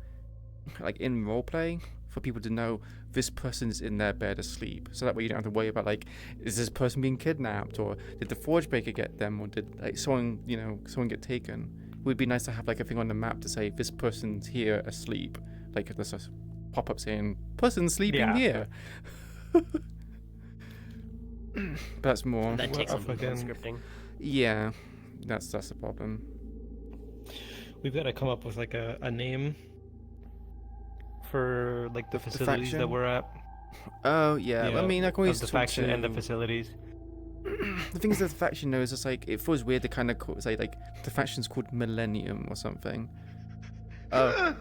like in roleplay, for people to know this person is in their bed asleep, so that way you don't have to worry about like, is this person being kidnapped, or did the forge breaker get them, or did like someone get taken. It would be nice to have like a thing on the map to say this person's here asleep, like there's a pop-up saying person sleeping here. But that's more. That takes some scripting. Yeah, that's the problem. We've got to come up with like a name for like the facilities that we're at. Oh yeah, I mean I can always the talk faction to... and the facilities. The thing is, that the faction knows it's like it feels weird to kind of say like the faction's called Millennium or something. We're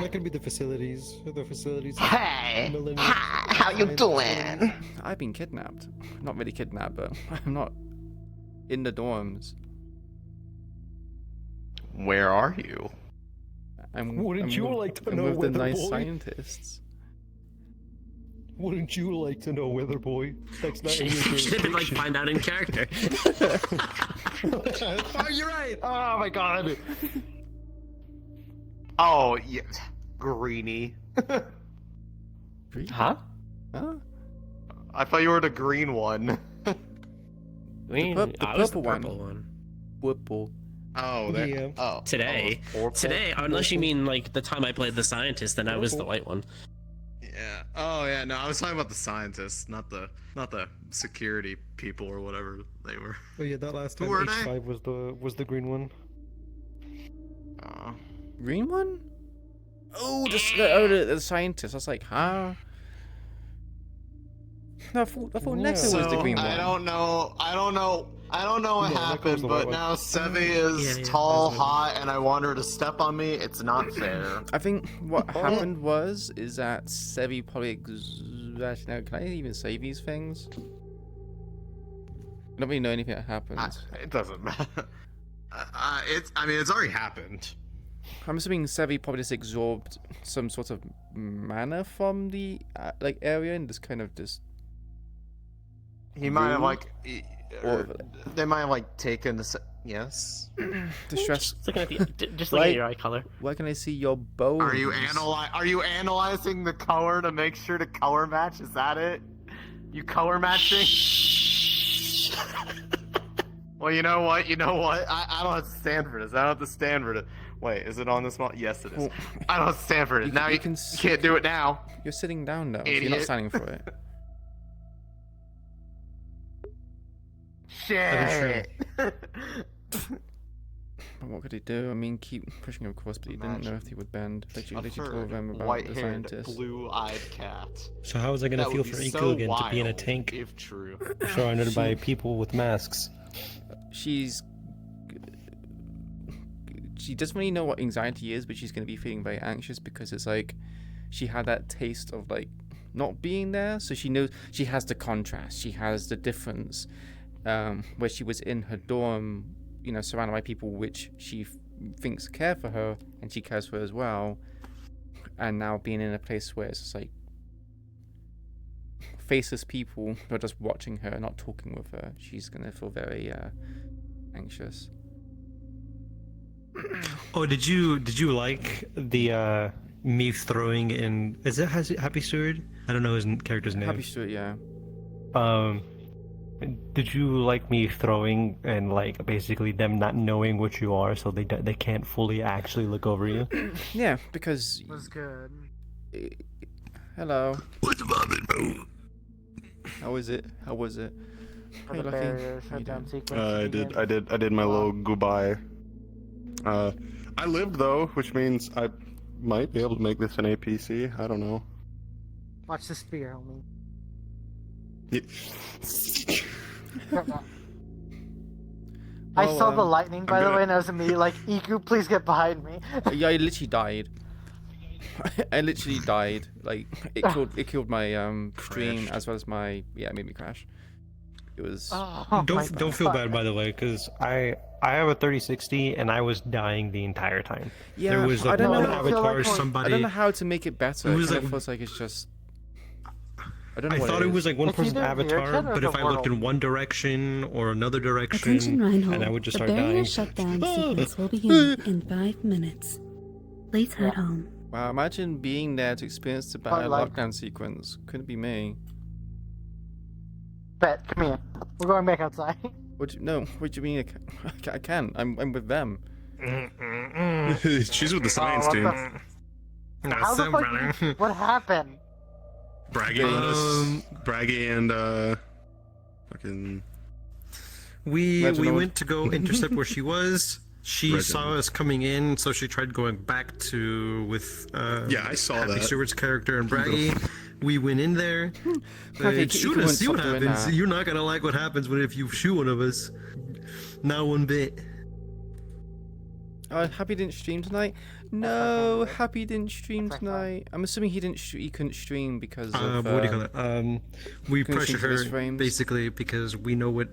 not gonna be the facilities. The facilities. Hey, how you doing? I've been kidnapped. Not really kidnapped, but I'm not in the dorms. Where are you? Wouldn't you like to know with the whether nice boy? scientists. Wouldn't you like to know, Weather Boy? That's not in your Should like find out in character. Oh, you're right. Oh my god. Oh, yeah. Greenie. Huh? I thought you were the green one. The purple one. Purple. Oh, there. Yeah. Oh, Today, unless you mean like the time I played the scientist, then I was the white one. Yeah. Oh, yeah. No, I was talking about the scientists, not the security people or whatever they were. Oh yeah, that last Who time were H5 was the green one. Green one? Oh, the scientist. I was like, huh? No, I thought Nexa was the green one. I don't know what happened, but now Sevi is tall, hot, and I want her to step on me. It's not fair. I think what happened is that Sevi probably actually, no, can I even say these things? I don't really know anything that happened. It doesn't matter. It's already happened. I'm assuming Sevi probably just absorbed some sort of mana from the like area and just kind of just. He might have they might have like taken the yes. Distress. Just looking at your eye color. Why can I see your bones? Are you analyzing the color to make sure to color match? Is that it? You color matching? Well, you know what? I don't have to stand for this. I don't have to stand for it. Wait, is it on this model? Yes, it is. I don't have to stand for it. Now you can't do it now. You're sitting down now. Idiot. So you're not standing for it. Shit. What could he do? I mean, keep pushing him across, but he didn't know if he would bend. Like you told them about the white-haired, scientist. blue-eyed cat. So how is it gonna feel for Iku again to be in a tank if true. surrounded by people with masks? She doesn't really know what anxiety is, but she's going to be feeling very anxious because it's like she had that taste of like not being there, so she knows she has the contrast, she has the difference, where she was in her dorm, you know, surrounded by people which she thinks care for her and she cares for as well, and now being in a place where it's just like faceless people who are just watching her, not talking with her, she's gonna feel very anxious. Oh, did you like the me throwing in? Is it Happy Stewart? I don't know his character's name. Happy Stewart, yeah. Did you like me throwing and like basically them not knowing what you are, so they can't fully actually look over you? Yeah, because It was good. Hello. What's up, bro? How was it? How was it? For Hey, the Lucky. barrier How you shutdown doing? sequence. I did my little goodbye. I lived though, which means I might be able to make this an APC. I don't know. Watch the spear, homie. I saw the lightning, by the way, and I was immediately like, Iku, please get behind me. Yeah, I literally died. I literally died. Like it killed my stream as well as my it made me crash. It was Don't feel bad, by the way, because I have a 3060 and I was dying the entire time. Yeah, there was like I don't one know. avatar, I somebody. don't know how to make it better. It was It like feels like it's just. I don't know. I what thought it was like one It's person's either avatar, Virgin or but the if I looked in world. one direction or another direction, Attention, Reinhold. and I would just the start barrier dying. shutdown sequence will begin in 5 minutes. Please head home. Wow! Imagine being there to experience the bad lockdown sequence. Couldn't be me. Bet, come here. We're going back outside. What do you, no? What do you mean? I can. I'm with them. She's with the science team. How the fuck? What happened? Braggy and fucking. We Reginald. went to go intercept where she was. She saw Reginald. us coming in, so she tried going back with Yeah, I saw Happy that. Stewart's character and Braggy. We went in there. Okay, Shoot you us, went see what something in happens. that. You're not gonna like what happens if you shoot one of us. Not one bit. Happy didn't stream tonight. No, Happy didn't stream tonight. I'm assuming he couldn't stream because of. What do you call it? We couldn't pressure stream for his her frames. basically because we know what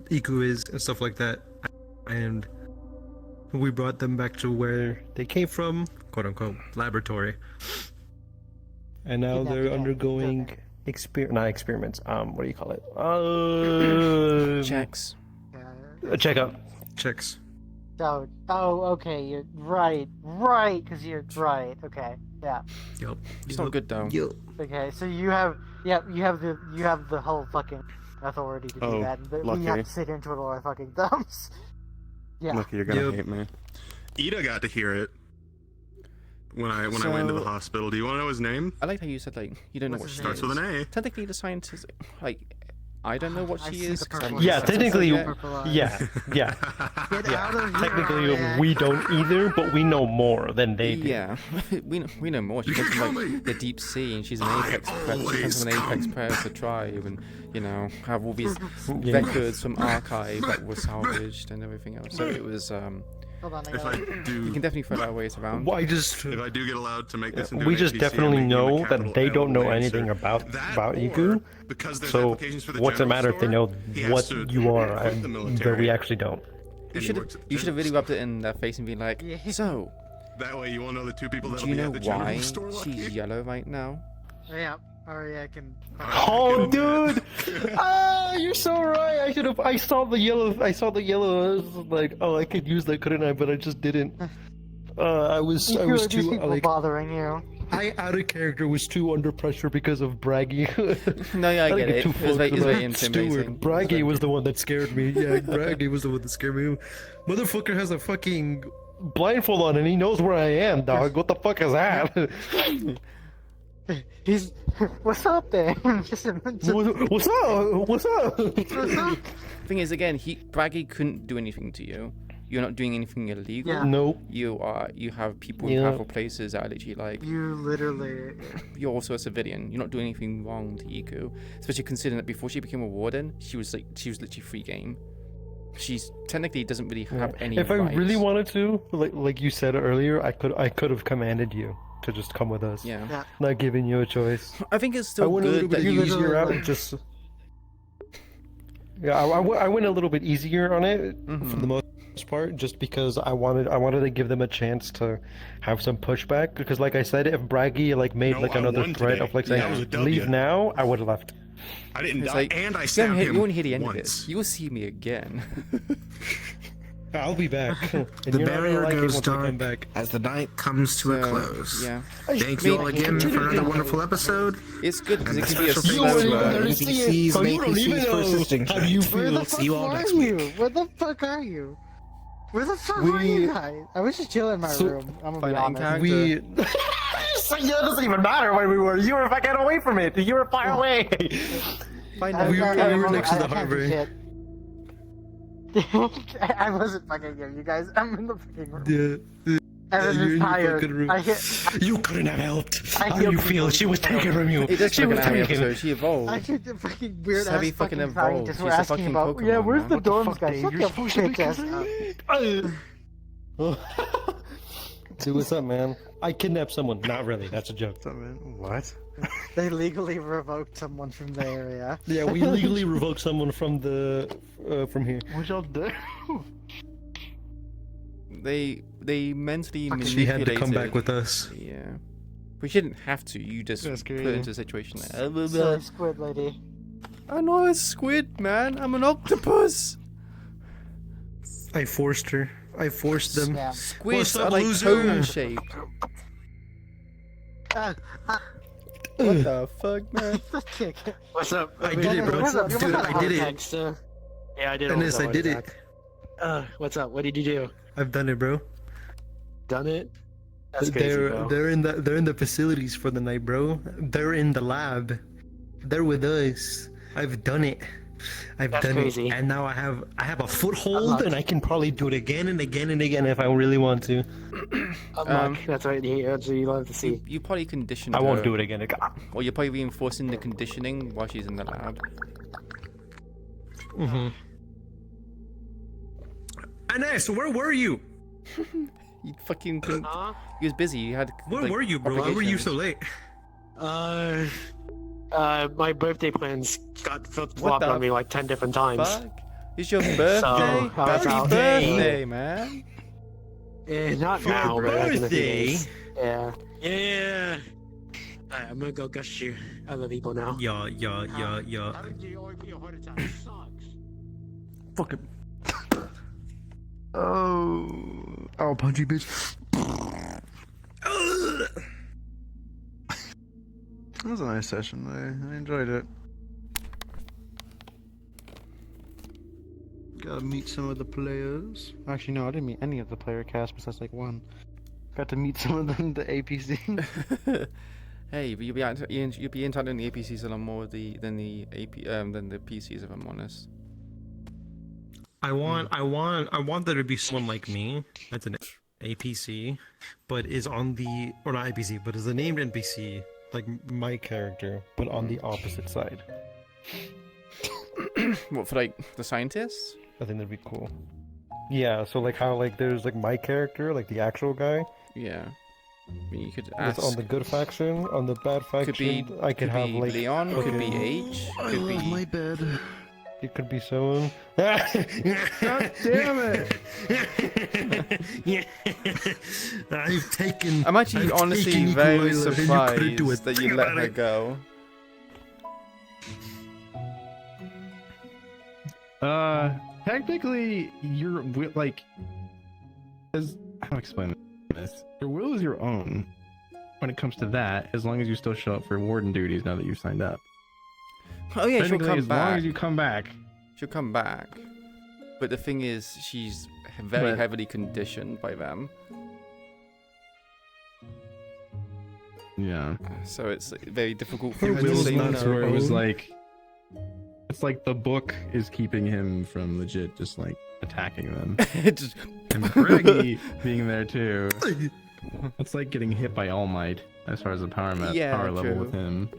Iku is and stuff like that, and we brought them back to where they came from, quote unquote, laboratory. And now they're undergoing not experiments. What do you call it? Checks. Checkup. Checks. Oh, okay, you're right, because you're right. Okay, yeah. Yep. It's not good though. Okay, so you have the whole fucking authority to do that, but we lucky. have to sit here and twiddle our fucking thumbs. Yeah. Lucky you're gonna hate me. Ida got to hear it when I went into the hospital. Do you want to know his name? I like how you said like you don't know what she Starts is. with an A. Technically, the scientist like I don't know what she is. 'cause I'm not Yeah, a scientist technically, yet. yeah. Technically, we don't either, but we know more than they do. Yeah, we know more. She comes from like the deep sea, and she's an apex she comes from an apex predator tribe, and you know have all these records from archive that were salvaged and everything else. So it was. Hold on, If I do, You can definitely throw that ways around. Well, if I do get allowed to make this into We an just APC, definitely I'm making know a that capital they L don't know Lancer. anything about Iku. Because there's So applications for the what's it general matter if they store, know he has what to you are quit and the that military. we actually don't? You should have really rubbed it in their face and been like, so. That way you won't know the two people Do that'll you be know at the general why store. she's yellow right now? Yeah. Alright, I can. Oh, dude! You're so right. I should have. I saw the yellow. I was like, oh, I could use that, couldn't I? But I just didn't. I was These too people like bothering you. I out of character was too under pressure because of Braggy. No, yeah, I didn't get it. too It was very focused on intimidating. Stewart. Braggy was the one that scared me. Yeah, Braggy was the one that scared me. Motherfucker has a fucking blindfold on and he knows where I am, dog. What the fuck is that? He's. What's up there? What's up? What's up? Thing is, again, Braggy couldn't do anything to you. You're not doing anything illegal. Yeah. Nope. You have people in powerful places that are literally like. You literally. You're also a civilian. You're not doing anything wrong to Iku. Especially considering that before she became a warden, she was literally free game. She's technically doesn't really have any. If I rights. really wanted to, like you said earlier, I could have commanded you. to just come with us. Yeah. Not giving you a choice. I think it's I still went a little good bit that you easier out. Just I went a little bit easier on it for the most part, just because I wanted to give them a chance to have some pushback. Because, like I said, if Braggy made No, I another won threat today. of That was a saying W. leave now, I would have left. I didn't It's die, like, and I you stabbed him won't hear the end of once. this. You will see me again. I'll be back. And The you're not gonna barrier like it goes once I come dark back. as the night comes to a close. Yeah. Thank you all again for another wonderful episode. It's good because And it a can be a special slow thanks to burn. NPCs and APCs for assisting. how you Where feel. the fuck See you all are next you? Where the fuck are you? Where the fuck were you guys? I was just chilling in my room. I'm gonna be honest. We. So, yeah, it doesn't even matter where we were. You were fucking away from it. You were far away. Find out. We were next to the harbor. I wasn't fucking here, you guys. I'm in the fucking room. Yeah. Evan you're is in your tired. fucking room. I hit. You couldn't have helped. I How do you killed feel? people. She was taken from you. It does She look was an anime taken. episode. She evolved. I think the fucking weird She's ass heavy fucking fucking scientists evolved. were She's a asking fucking about. Pokemon, Yeah, where's man. the What the dorms fuck, guy? Dave? Shut You're your supposed to be bitch ass up. Dude, what's up, man? I kidnapped someone. Not really. That's a joke. What's up, man? What? They legally revoked someone from the area. Yeah, we legally revoked someone from here. What y'all do? They mentally manipulated. She had to come back with us. Yeah. We shouldn't have to. You just That's put great. into a situation like, Silly squid lady. I'm not a squid, man. I'm an octopus. I forced her. I forced them. Yeah. Squids What's are up, like loser? cone shaped. What the fuck, man? What's up? I did it, bro. What's up? Dude, I did it. Text, yeah, I did. Dennis, also I did it. What's up? What did you do? I've done it, bro. Done it? That's crazy, bro. They're in the facilities for the night, bro. They're in the lab. They're with us. I've done it. I've That's done crazy. it, and now I have a foothold, and I can probably do it again and again and again if I really want to. That's what you love to see. You probably conditioned I won't her. do it again. Or you're probably reinforcing the conditioning while she's in the lab. Mm-hmm. Ines, where were you? You fucking couldn't. He was busy. You had. Where like, were you, bro? Why were you so late? My birthday plans got flopped the on me like 10 different times. Fuck? It's your birthday. I was Happy out. birthday, man. Not For now, but like in a few birthday? days. Yeah. Yeah. Alright, I'm gonna go gush you other people now. Yeah. Fuck it. Oh, I'll punch you, bitch. That was a nice session. I enjoyed it. Got to meet some of the players. Actually, no, I didn't meet any of the player cast besides like one. Got to meet some of them, the APC. Hey, but you'll be entitled in the APCs a lot more than the PCs, if I'm honest. I want there to be someone like me that's an APC, but is on the, or not APC, but is a named NPC, like my character, but on the opposite side. What, for like the scientists? I think that'd be cool. Yeah, so like how like there's like my character, like the actual guy. Yeah. I mean, you could That's ask. on the good faction, on the bad faction. I could have be like Leon, could be H, could be. My bed. It could be someone. God damn it! I've taken. I'm actually I've honestly taken very Iku'lylah, and you surprised couldn't do a that you thing let about her it. go. Technically, your will, like, as how to explain this, your will is your own when it comes to that, as long as you still show up for warden duties now that you've signed up. Oh yeah, she'll Technically, come as back. long as you come back. She'll come back. But the thing is, she's very But- heavily conditioned by them. Yeah. So it's very difficult for Her her to will's say nuts no. where it was like, it's like the book is keeping him from legit just like attacking them. Just- And Braggy being there too. It's like getting hit by All Might as far as the power level true. with him.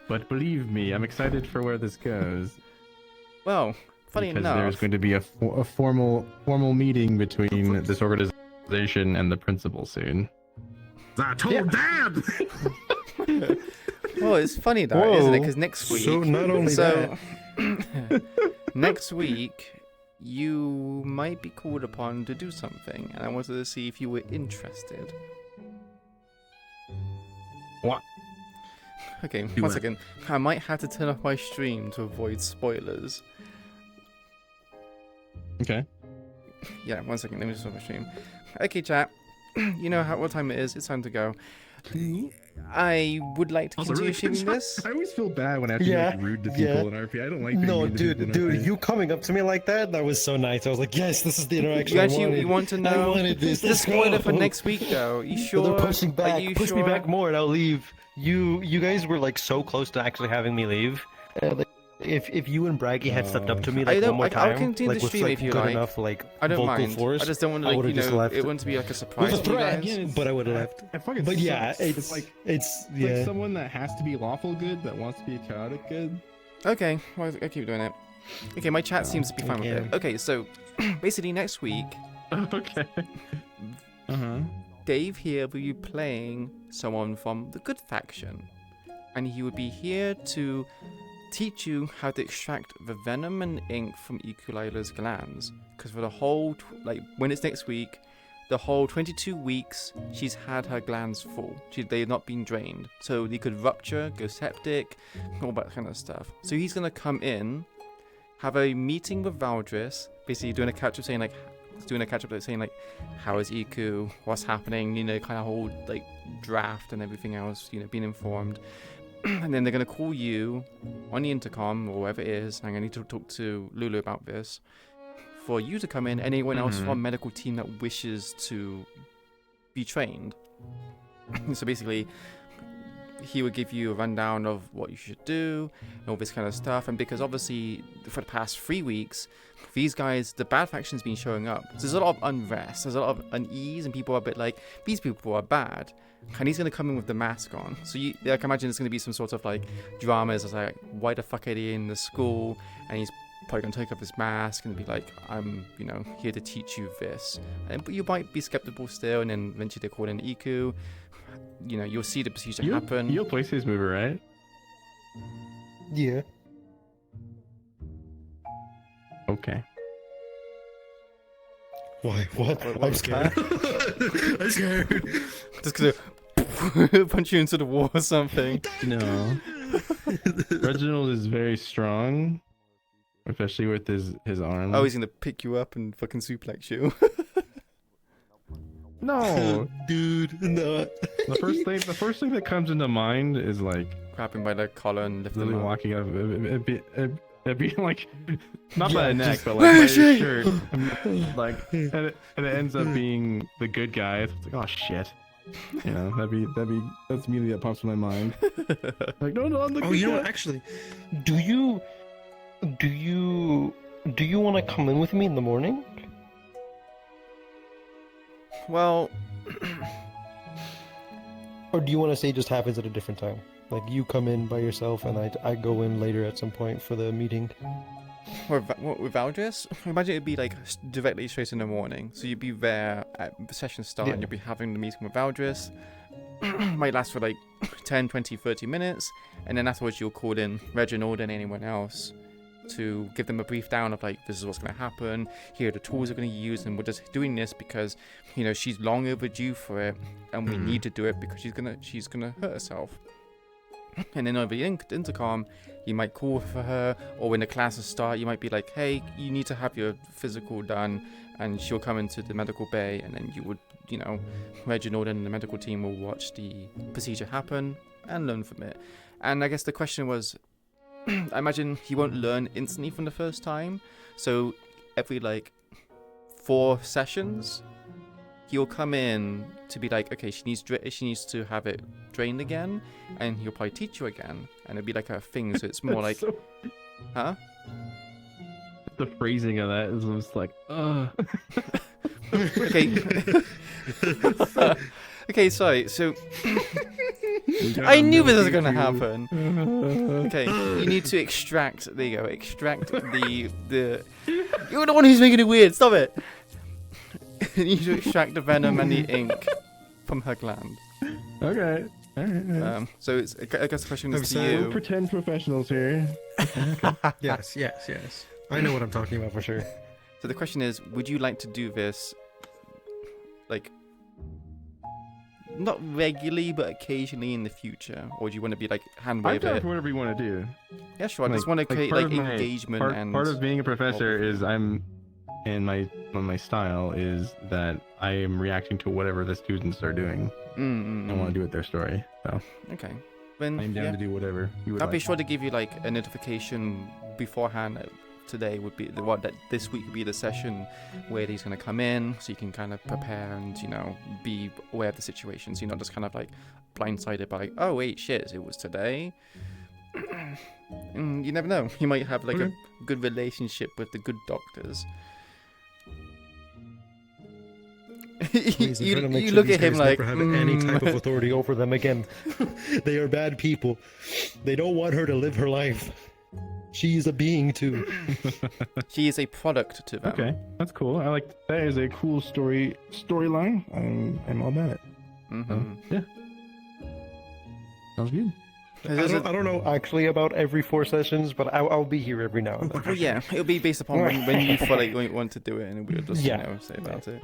But believe me, I'm excited for where this goes. Well, funny because enough, there's going to be a formal meeting between this organization and the principal soon. I told Dad. Well, it's funny though, isn't it? Because next week. So not only next week, you might be called upon to do something, and I wanted to see if you were interested. What? Okay, Do one what? second. I might have to turn off my stream to avoid spoilers. Okay. Yeah, 1 second. Let me just stop my stream. Okay, chat. You know what time it is. It's time to go. I would like to Also, continue really, streaming this. I always feel bad when I have to be like, rude to people in RP. I don't like being No, mean to people in dude, RP. you coming up to me like that was so nice. I was like, yes, this is the interaction You I actually wanted. you want to I know wanted this. the Let's spoiler go. for next week though? You But sure? they're pushing back. Are you Push me sure? back more, and I'll leave. You guys were like so close to actually having me leave. If you and Braggy had stepped up to me like one more time, I'll continue like the with stream like if you good like. enough like I don't vocal mind. force, I just don't want to I like would've just left. it want to be like a surprise With a for you threat, guys. but I would have left. It fucking But yeah, sucks. it's It's yeah. like someone that has to be lawful good that wants to be chaotic good. Okay, well, I keep doing it. Okay, my chat seems to be fine with it. Okay, so basically next week, Okay. Dave here will be playing someone from the good faction, and he will be here to teach you how to extract the venom and ink from Iku'lylah's glands. Because for the whole, when it's next week, the whole 22 weeks, she's had her glands full. They've not been drained. So they could rupture, go septic, all that kind of stuff. So he's going to come in, have a meeting with Valdris, basically doing a catch-up saying how is Iku, what's happening, kind of whole draft and everything else, being informed. And then they're going to call you on the intercom or wherever it is. I'm going to need to talk to Lulu about this for you to come in, and anyone else from medical team that wishes to be trained. So basically, he would give you a rundown of what you should do and all this kind of stuff. And because obviously for the past 3 weeks, these guys, the bad faction's been showing up. So there's a lot of unrest, there's a lot of unease, and people are a bit like, these people are bad. And he's going to come in with the mask on. So you, I can imagine it's going to be some sort of dramas. It's like, why the fuck are they in the school? And he's probably going to take off his mask and be like, I'm, here to teach you this. But you might be skeptical still, and then eventually they call in Iku. You'll see the procedure happen. You'll place his mover, right? Yeah. Okay. Why? What? I'm scared. I'm scared. Just gonna punch you into the wall or something. No. Reginald is very strong, especially with his arm. Oh, he's gonna pick you up and fucking suplex you. No, dude, no. The first thing that comes into mind is grab him by the collar and lift him literally up. walking up. It'd be like, not by the neck, but Where by is his she? shirt. And it ends up being the good guy. It's like, oh shit. That's immediately that pops in my mind. No, I'm the Oh, good you know guy. what? Actually, do you want to come in with me in the morning? Well, or do you want to say it just happens at a different time? Like you come in by yourself and I go in later at some point for the meeting. What, with Valdris? Imagine it'd be directly straight in the morning. So you'd be there at the session start and you'd be having the meeting with Valdris. Might last for 10, 20, 30 minutes. And then afterwards you'll call in Reginald and anyone else to give them a brief down of this is what's going to happen, here are the tools we're going to use, and we're just doing this because she's long overdue for it, and we need to do it because she's gonna hurt herself. And then over the intercom, you might call for her, or when the classes start, you might be like, hey, you need to have your physical done, and she'll come into the medical bay, and then you would, Reginald and the medical team will watch the procedure happen and learn from it. And I guess the question was, I imagine he won't learn instantly from the first time, so every 4 sessions, he'll come in to be like, okay, she needs to have it drained again, and he'll probably teach you again, and it'll be like a thing. So it's more like, huh? The phrasing of that is just like, Okay. Okay, sorry. So I knew this was gonna happen. Okay, you need to extract. There you go. Extract the. You're the one who's making it weird. Stop it. you need to extract the venom and the ink from her gland. Okay. Alright. So it's, I guess the question is to We'll you. pretend professionals here. Yes. I know what I'm talking about for sure. So the question is, would you like to do this, like, not regularly, but occasionally in the future, or do you want to be like hand I'm wave down it? for whatever you want to do. Yeah, sure. I just want to create part like of my- engagement and part of being a professor is one of my style is that I am reacting to whatever the students are doing. I want to do it their story. So Okay. Then I'm down yeah. to do whatever you would I'll be like. sure to give you like a notification beforehand. Today would be that this week would be the session where he's going to come in, so you can kind of prepare and be aware of the situation, so you're not just kind of like blindsided by like, oh wait, shit, it was today. And you never know, you might have like a good relationship with the good doctors. Please, I'm you trying to make you sure look these at him guys like never have any type of authority over them again. They are bad people. They don't want her to live her life. She's a being too. She is a product to them. Okay, that's cool. I like that is a cool storyline. I'm all about it. Yeah. Sounds good. I don't know actually about every 4 sessions, but I'll be here every now and then. Well, yeah, it'll be based upon when you feel like you want to do it, and we'll just Yeah. say about it.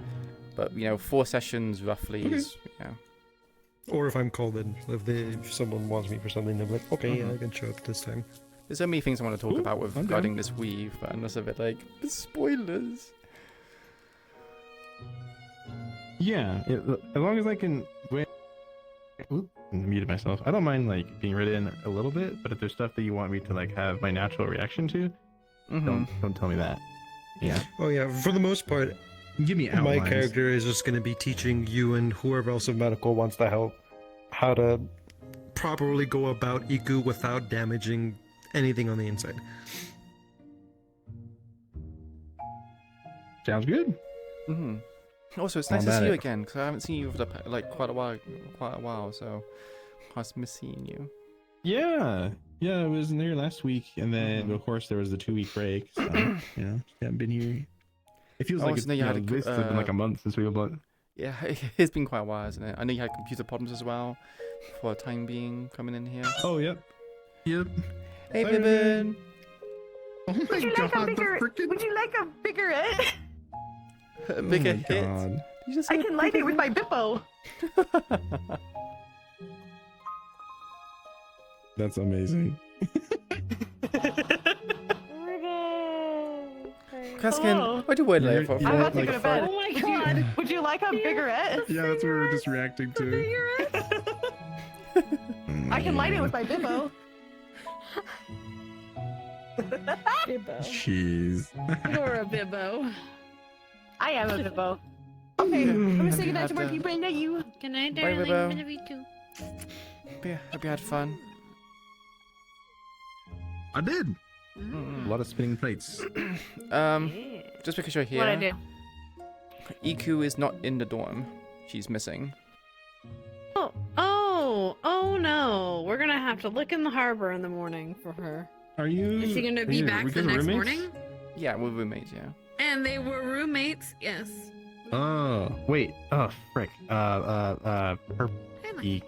But 4 sessions roughly is Or if I'm called in, if someone wants me for something, they're like, okay, yeah, I can show up this time. There's so many things I want to talk about with regarding this weave, but I'm just a bit like spoilers. Yeah, as long as I can. Oop, I muted myself. I don't mind like being read in a little bit, but if there's stuff that you want me to like have my natural reaction to, don't tell me that. Yeah. Oh yeah, for the most part, give me my outlines. character is just going to be teaching you and whoever else in medical wants to help how to properly go about Iku without damaging anything on the inside. Sounds good. Also, it's nice to see you again, because I haven't seen you for like quite a while. So I was missing you. Yeah, I was in there last week, and then of course there was the 2-week break. So haven't been here. It feels like it's been like a month since we were. Yeah, it's been quite a while, hasn't it? I know you had computer problems as well, for the time being, coming in here. Oh, yep. Hey, Vivian. Oh my Would you like a bigger hit? A bigger hit? I can light it with my Bippo. That's amazing. Kaskin, what'd you wait there for? I'm about to go to bed. Oh my god. Would you like a bigger hit? Yeah, that's what we were just reacting to. I can light it with my Bippo. Bibbo. Jeez. You're a bibbo. I am a Bippo. Okay, I'm gonna say goodnight to my people and you. Good night, Bye, darling. Bibbo. I love you too. Hope you had fun. I did. A lot of spinning plates. Just because you're here. What'd I do? Iku is not in the dorm. She's missing. Oh no. We're gonna have to look in the harbor in the morning for her. Are you? Is she gonna be back the next morning? Yeah, we're roommates, yeah. And they were roommates, yes. Oh, wait. Oh, frick. Her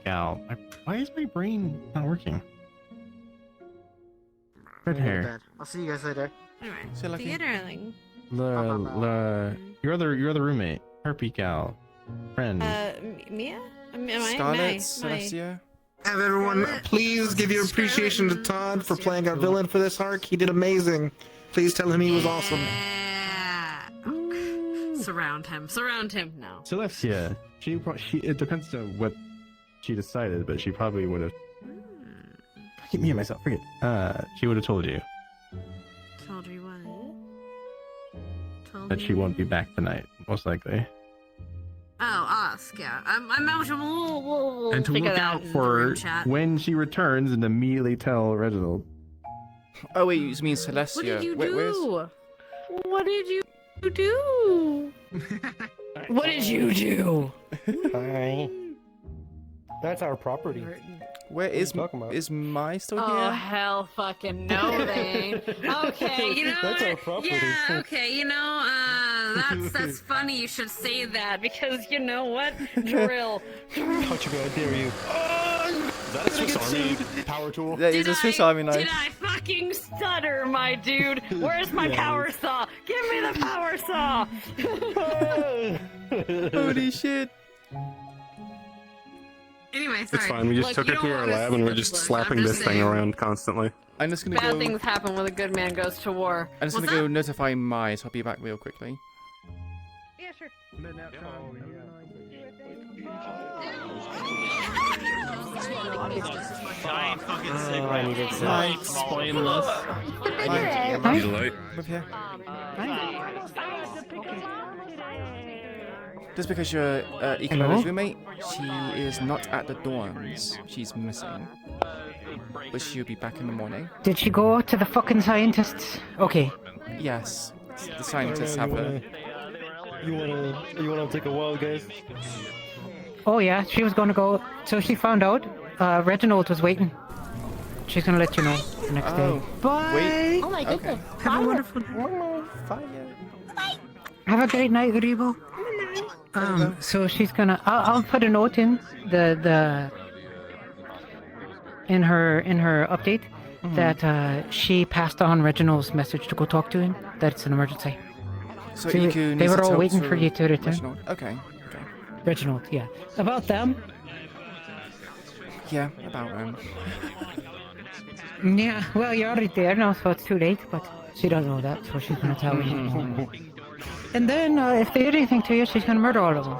gal. Why is my brain not working? Red hair. I'll see you guys later. Alright. See you, See you, darling. Your other roommate. Herpy gal. Friend. Mia? Scarlet, Celestia. Have everyone please give your appreciation to Todd for playing our villain for this arc. He did amazing. Please tell him he was awesome. Surround him now. Celestia. She it depends on what she decided, but she probably would have. Forget me and myself. Forget. She would have told you Told you what? Told that me she won't be back tonight, most likely. Oh, ask, yeah. We'll And to figure look that out in the for room chat. when she returns and immediately tell Reginald. Oh wait, you mean Celestia? What did you Wait, where's... do? What did you do? What did you do? Hi. That's our property. Where is Mai still Oh, here? hell fucking no, they ain't. Okay, That's our property. Yeah, okay, that's funny. You should say that because you know what? Drill. Touch me, I dare you. Is that a Swiss Army power tool? That is a Swiss Army knife. Did I fucking stutter, my dude? Where's my power saw? Give me the power saw. Holy shit. Anyway, sorry. It's fine. We just took it to our lab and we're just slapping this thing around constantly. I'm just gonna Bad go. things happen when a good man goes to war. I'm just gonna go notify Mai, so I'll be back real quickly. Yeah, sure. Giant fucking sick I needed some. Spoilers. Need a light. With here. Just because you're Iku'lyah's roommate, she is not at the dorms. She's missing. But she'll be back in the morning. Did she go to the fucking scientists? Okay. Yes. The scientists have her. You wanna take a while, guys? Oh yeah, she was gonna go. So she found out Reginald was waiting. She's gonna let you know the next day. Bye. Wait. Oh my goodness. Have a wonderful. Have a great night, Rebo. So she's gonna. I'll put a note in in her update that she passed on Reginald's message to go talk to him. That it's an emergency. So They Iku were needs to all talk waiting to for you to return. Reginald. Okay. Reginald, yeah. About them. Yeah, about them. Yeah, well, you're already there now, so it's too late, but she doesn't know that, so she's gonna tell me. And then, if they did anything to you, she's gonna murder all of them.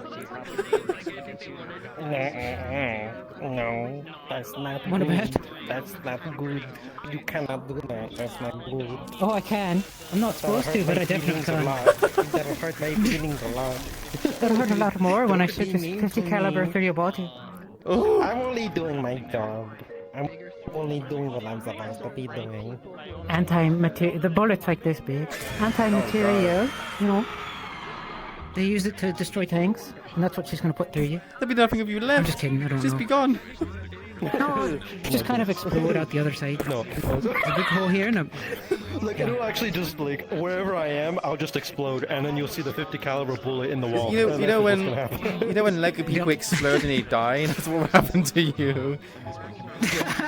No, that's not What good. about? That's not good. You cannot do that. That's not good. Oh, I can. I'm not supposed to, but I definitely can. That'll hurt my feelings a lot. That'll hurt a lot more when I shoot this 50 caliber through your body. I'm only doing my job. I'm only doing what I'm supposed to be doing. Anti-material. The bullet's like this big. Anti-material, you know. They use it to destroy tanks, and that's what she's gonna put through you. There'll be nothing of you left. I'm just kidding, I don't Just know. be gone. No, just kind of explode out the other side. No. A big hole here and a... Like, it'll actually just, like, wherever I am, I'll just explode, and then you'll see the 50 caliber bullet in the wall. You And know that's when what's gonna happen. you know when Lego people explode and they die. That's what will happen to you.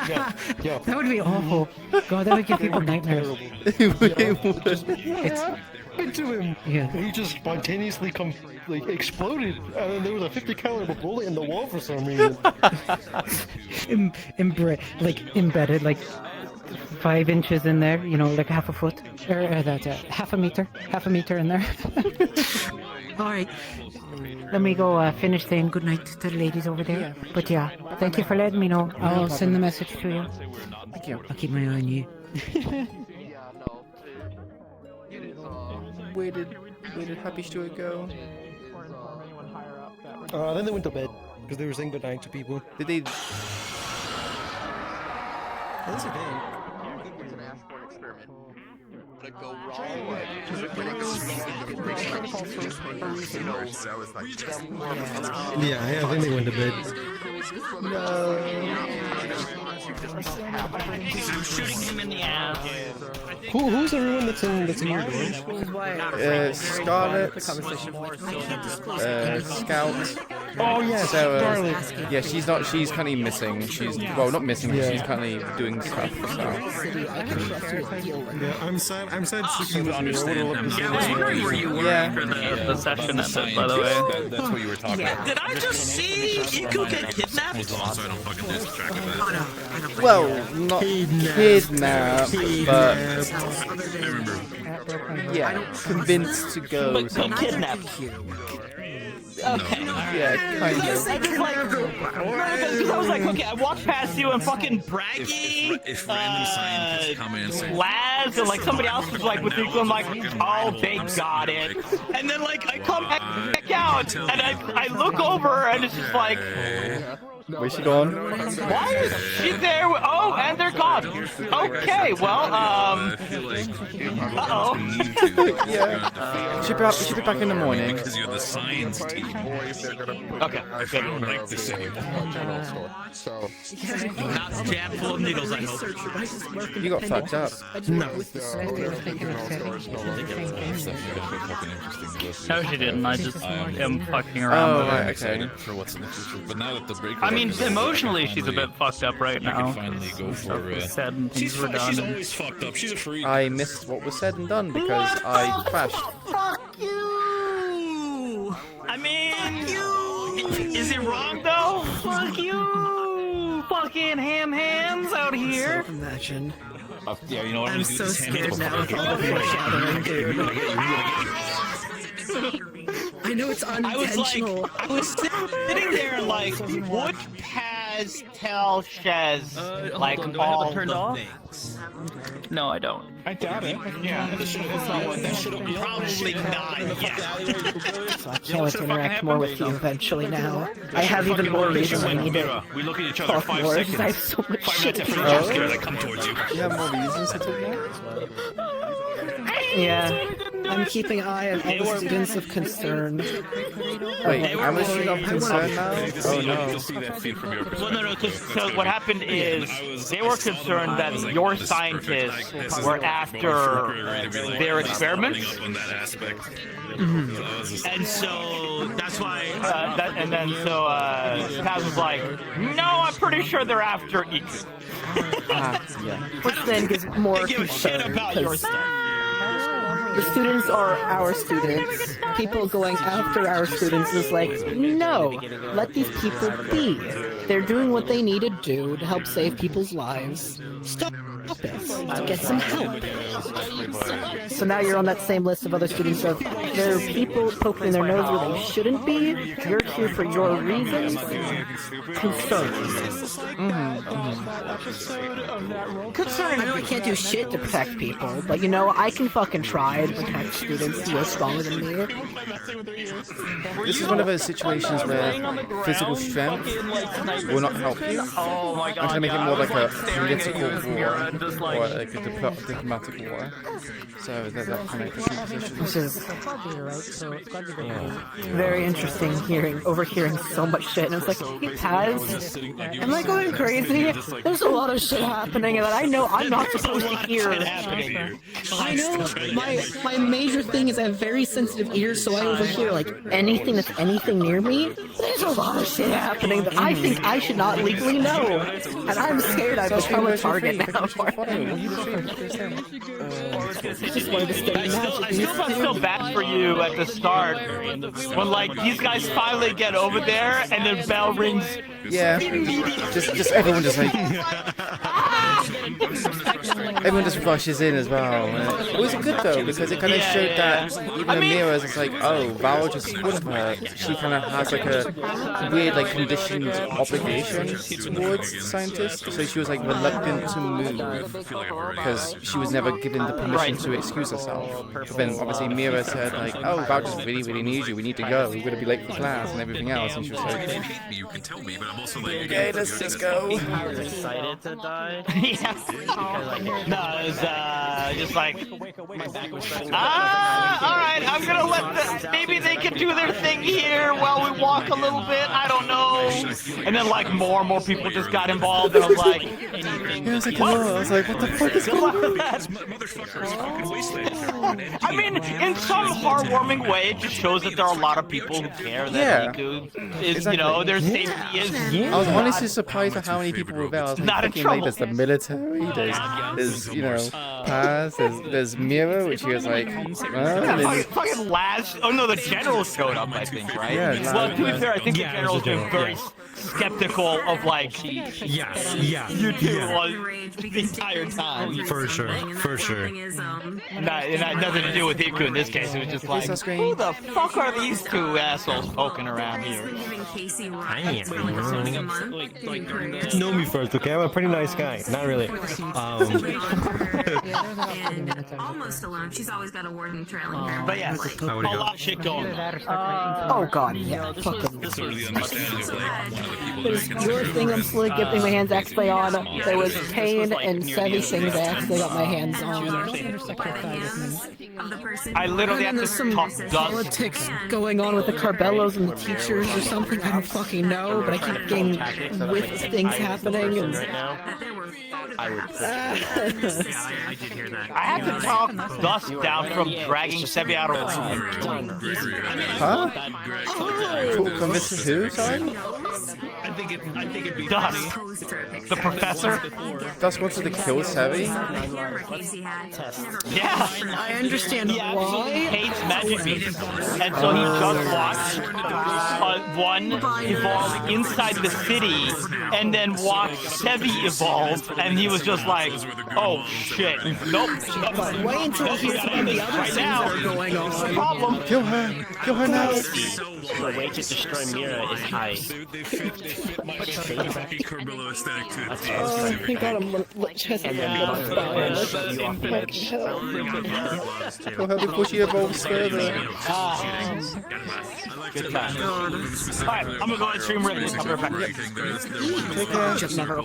Yeah. That would be awful. God, that would give people nightmares. It would. It's... Into him. Yeah. He just spontaneously exploded, and then there was a 50 caliber bullet in the wall for some reason. Embedded, like 5 inches in there, you know, like half a foot, or half a meter in there. All right, let me go finish saying good night to the ladies over there. Yeah. But yeah, thank you for letting me know. I'll send the message to you. Thank you. I'll keep my eye on you. Where did Happy Stuart go? Then they went to bed because they were saying goodnight to people. Did they? That's a thing. Yeah, I think they went to bed. I'm shooting him in the ass. Who's everyone that's in your dorm? Scarlet, Scout. Oh yes, Scarlet. Yeah, she's currently missing. She's not missing. Yeah. She's currently doing stuff. Yeah, I'm sad. I'm sad. You understand him. Yeah, I was wondering where you were for the session ended, by the way. That's what you were talking about. Did I just see Iku get kidnapped? So I don't fucking lose track of that. Well, not kidnapped, but yeah, convinced to go. But kidnapped. Okay. Yeah, kind of. Because I was like, okay, I walked past you and fucking Braggy, If random scientists come in and say, Laz, and like somebody else was like with Iku, I'm like, oh, they got it. And then like I come back out and I look over and it's just like, Where's she gone? Why is she there? Oh, and they're gone. Okay, well, uh-oh. Yeah. She'll be back in the morning. Because you're the science team. Okay. I don't like the same. So. Not jam full of needles, I hope. You got fucked up. No. No, she didn't. I just am fucking around with her. Okay. For what's in the future, but now that the break. I mean, emotionally, she's a bit fucked up right now. I can finally go for. Said and things were done. She's always fucked up. She's a freak. I missed what was said and done because I crashed. Fuck you! I mean, is it wrong though? Fuck you! Fucking hands out here. Imagine. Yeah, you know what? I'm so scared now with all the foreshadowing, dude. I know it's unintentional. I was sitting there like, would Pastel Shez like do I have all it turned the off? things? No, I don't. I doubt it. Yeah, probably not yet. So I can't wait to interact more with you eventually now. I have even more reason I need to We look at each other talk 5 more seconds. because I have so much 5 shit. minutes after the jump scare, they come towards you. You have more reasons to talk now? Yeah, I'm keeping an eye on all the students of concern. Wait, I'm a student of concern now? Oh no. Well, no, so what happened is they were concerned that your scientists were after their experiments. And so that's why. Paz was like, "No, I'm pretty sure they're after Iku." Which then gives more They give a shit concern. about your 'Cause stuff. the students are our students. People going after our students is like, no, let these people be. They're doing what they need to do to help save people's lives. Stop it. Get some help. So now you're on that same list of other students of there are people poking their nose where they shouldn't be. You're here for your reasons. Concerns. Concerning. I know I can't do shit to protect people, but you know, I can fucking try to protect students who are stronger than me. This is one of those situations where physical strength will not help you. Oh my god. I'm gonna make it more like a political war just or like a diplomatic war. So that kind of position. Which is very interesting overhearing so much shit, and it's like, hey Paz, am I going crazy? There's a lot of shit happening that I know I'm not supposed to hear. I know my major thing is I have very sensitive ears, so I overhear like anything that's anything near me. There's a lot of shit happening that I think I should not legally know, and I'm scared I've become a target now. Just wanted to stay I still feel bad for you at the start when like these guys finally get over there and then bell rings. Yeah, just everyone just like everyone just rushes in as well. And it was good though because it kind of showed that even the mirrors, it's like, oh, Val just with her, she kind of has like a weird like conditioned obligation towards scientists, so she was like reluctant to move because she was never given the permission to excuse herself. But then obviously Mira said like, oh, Val just really needs you, we need to go, we're gonna be late for class and everything else, and she was like, You can tell me, but I'm also like, okay, let's just go. I was excited to die. Yeah. No, it's just like, alright, I'm gonna let maybe they can do their thing here while we walk a little bit, I don't know. And then like more and more people just got involved, and I was like, yeah, I was like, hello. I was like, what the fuck is going on? I mean, in some heartwarming way, it just shows that there are a lot of people who care that Iku is, you know, their safety is. I was honestly surprised at how many people were there. I was like, Not in fucking trouble. there's the military, there's you know, Paz, there's Mira, which he was like, Fucking Laz. Oh no, the general showed up, I think, right? Yeah, well, to be fair, I think the general's been very skeptical of like you two the entire time. For sure. Nah, it had nothing to do with Iku in this case. It was just like, who the fuck are these two assholes poking around here? Get to know me first, okay? I'm a pretty nice guy. Not really. Almost alone. She's always got a warden trailing her. But yeah, a lot of shit going on. Oh god, yeah. Fucking. This was There's your thing I'm slowly getting my hands actually on. There was Kane and Sevi things I actually got my hands on. I literally had And to there's some talk dust. politics going on with the Carbellos and the teachers or something. I don't fucking know, but I keep getting with things happening. And I would. I had to talk dust down from dragging Sebi out of Huh? Convince who, sorry? Dust. The professor? Dust wanted to kill Sevi? Yeah. I understand He why. absolutely hates magic beasts. And so he just watched one evolve inside the city and then watched Sevi evolve, and he was just like, oh shit. Nope. But wait until he hears about the other Right things now. that are going on. What's the problem? Kill her! Kill her now! The way to destroy Mira is high. Oh, he got him chest And then Kill her before she evolves further. Good time. Alright, I'm gonna go ahead and stream right now. I'll be right back. Take care. Just never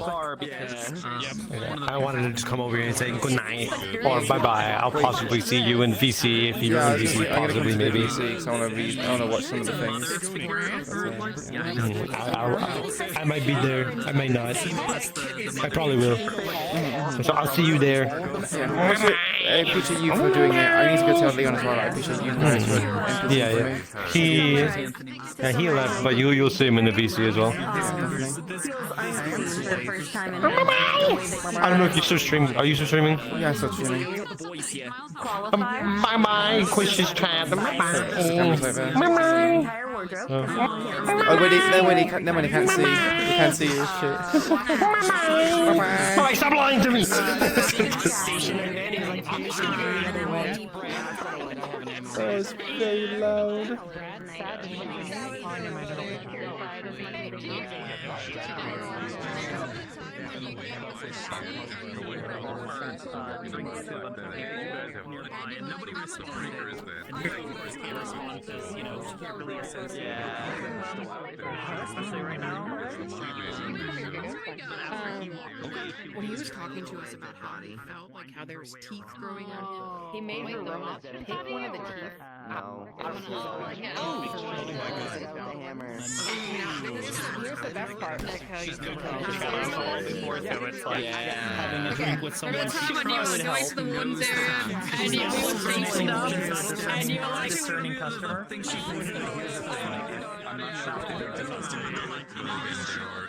I wanted to just come over here and say good night or bye bye. I'll possibly see you in VC if you're in VC, I'm gonna possibly come to maybe. VC because I want to watch some of the things. I might be there. I might not. I probably will. So I'll see you there. Yeah, also, I appreciate you for doing it. I need to go tell Leon as well. I appreciate you guys for Yeah. He left, but you'll see him in the VC as well. I don't know if you're still streaming. Are you still streaming? Yeah, I'm still streaming. Bye bye, Quish's chat. Bye bye. Oh, then when he can't see, he can't see his shit. Bye. Stop lying to me. Oh, it's very loud. When he was talking to us about how he felt, like how there was teeth growing on him, he made her pick one of the teeth. No. Here's the best part. Like how you having a drink with someone. That's how when you were going to the wound there and you were saying stuff and you were like discerning customer. I'm not sure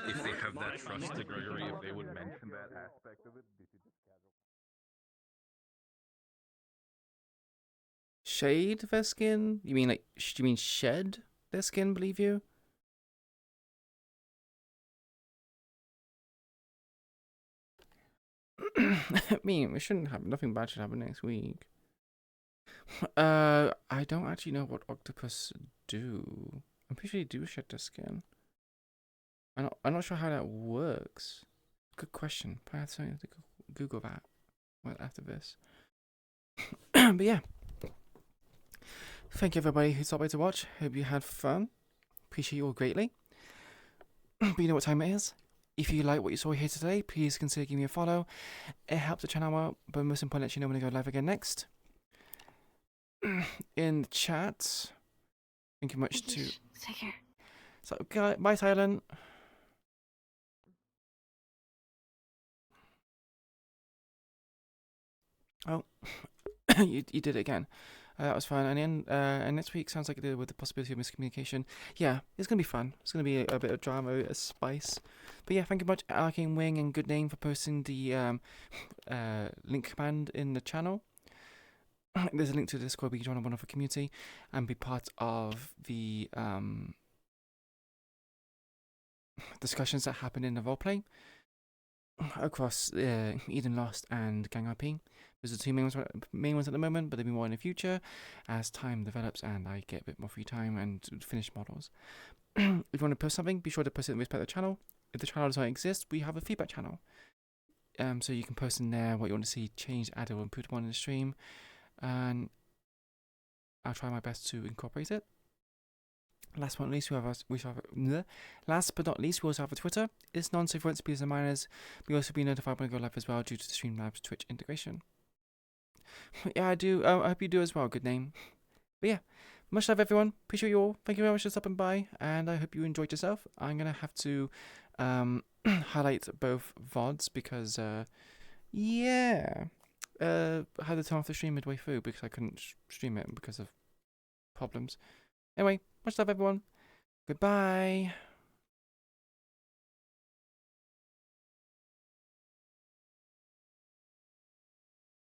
if they have that trust to Gregory, if they would mention that aspect of it. Shade their skin? You mean like? You mean shed their skin? Believe you? I mean, we shouldn't have nothing bad should happen next week. I don't actually know what octopus do. I'm pretty sure they do shed their skin. I'm not sure how that works. Good question. Probably have to Google that right after this. But yeah. Thank you everybody who stopped by to watch. Hope you had fun. Appreciate you all greatly. But you know what time it is. If you like what you saw here today, please consider giving me a follow. It helps the channel out, but most importantly, let you know when I go live again next. In the chat, thank you much to. Take care. So, bye, Silent. Oh, you did it again. That was fun. And next week sounds like with the possibility of miscommunication. Yeah, it's gonna be fun. It's gonna be a bit of drama, a spice. But yeah, thank you much, Arcane Wing and Good Name, for posting the link command in the channel. There's a link to the Discord where you can join a wonderful community and be part of the discussions that happen in the roleplay. across Eden Lost and Gang RP. Those are the two main ones at the moment, but there'll be more in the future as time develops and I get a bit more free time and finish models. If you want to post something, be sure to post it in respect to the channel. If the channel does not exist, we have a feedback channel. So you can post in there what you want to see changed, added, or improved upon in the stream, and I'll try my best to incorporate it. Last but not least, last but not least, we also have a Twitter. It's non-safe for speakers and minors. We also be notified when I go live as well due to the Streamlabs Twitch integration. Yeah, I do. I hope you do as well. Good name. But yeah, much love, everyone. Appreciate you all. Thank you very much for stopping by, and I hope you enjoyed yourself. I'm gonna have to highlight both VODs because yeah, I had to turn off the stream midway through because I couldn't stream it because of problems. Anyway, much love, everyone. Goodbye.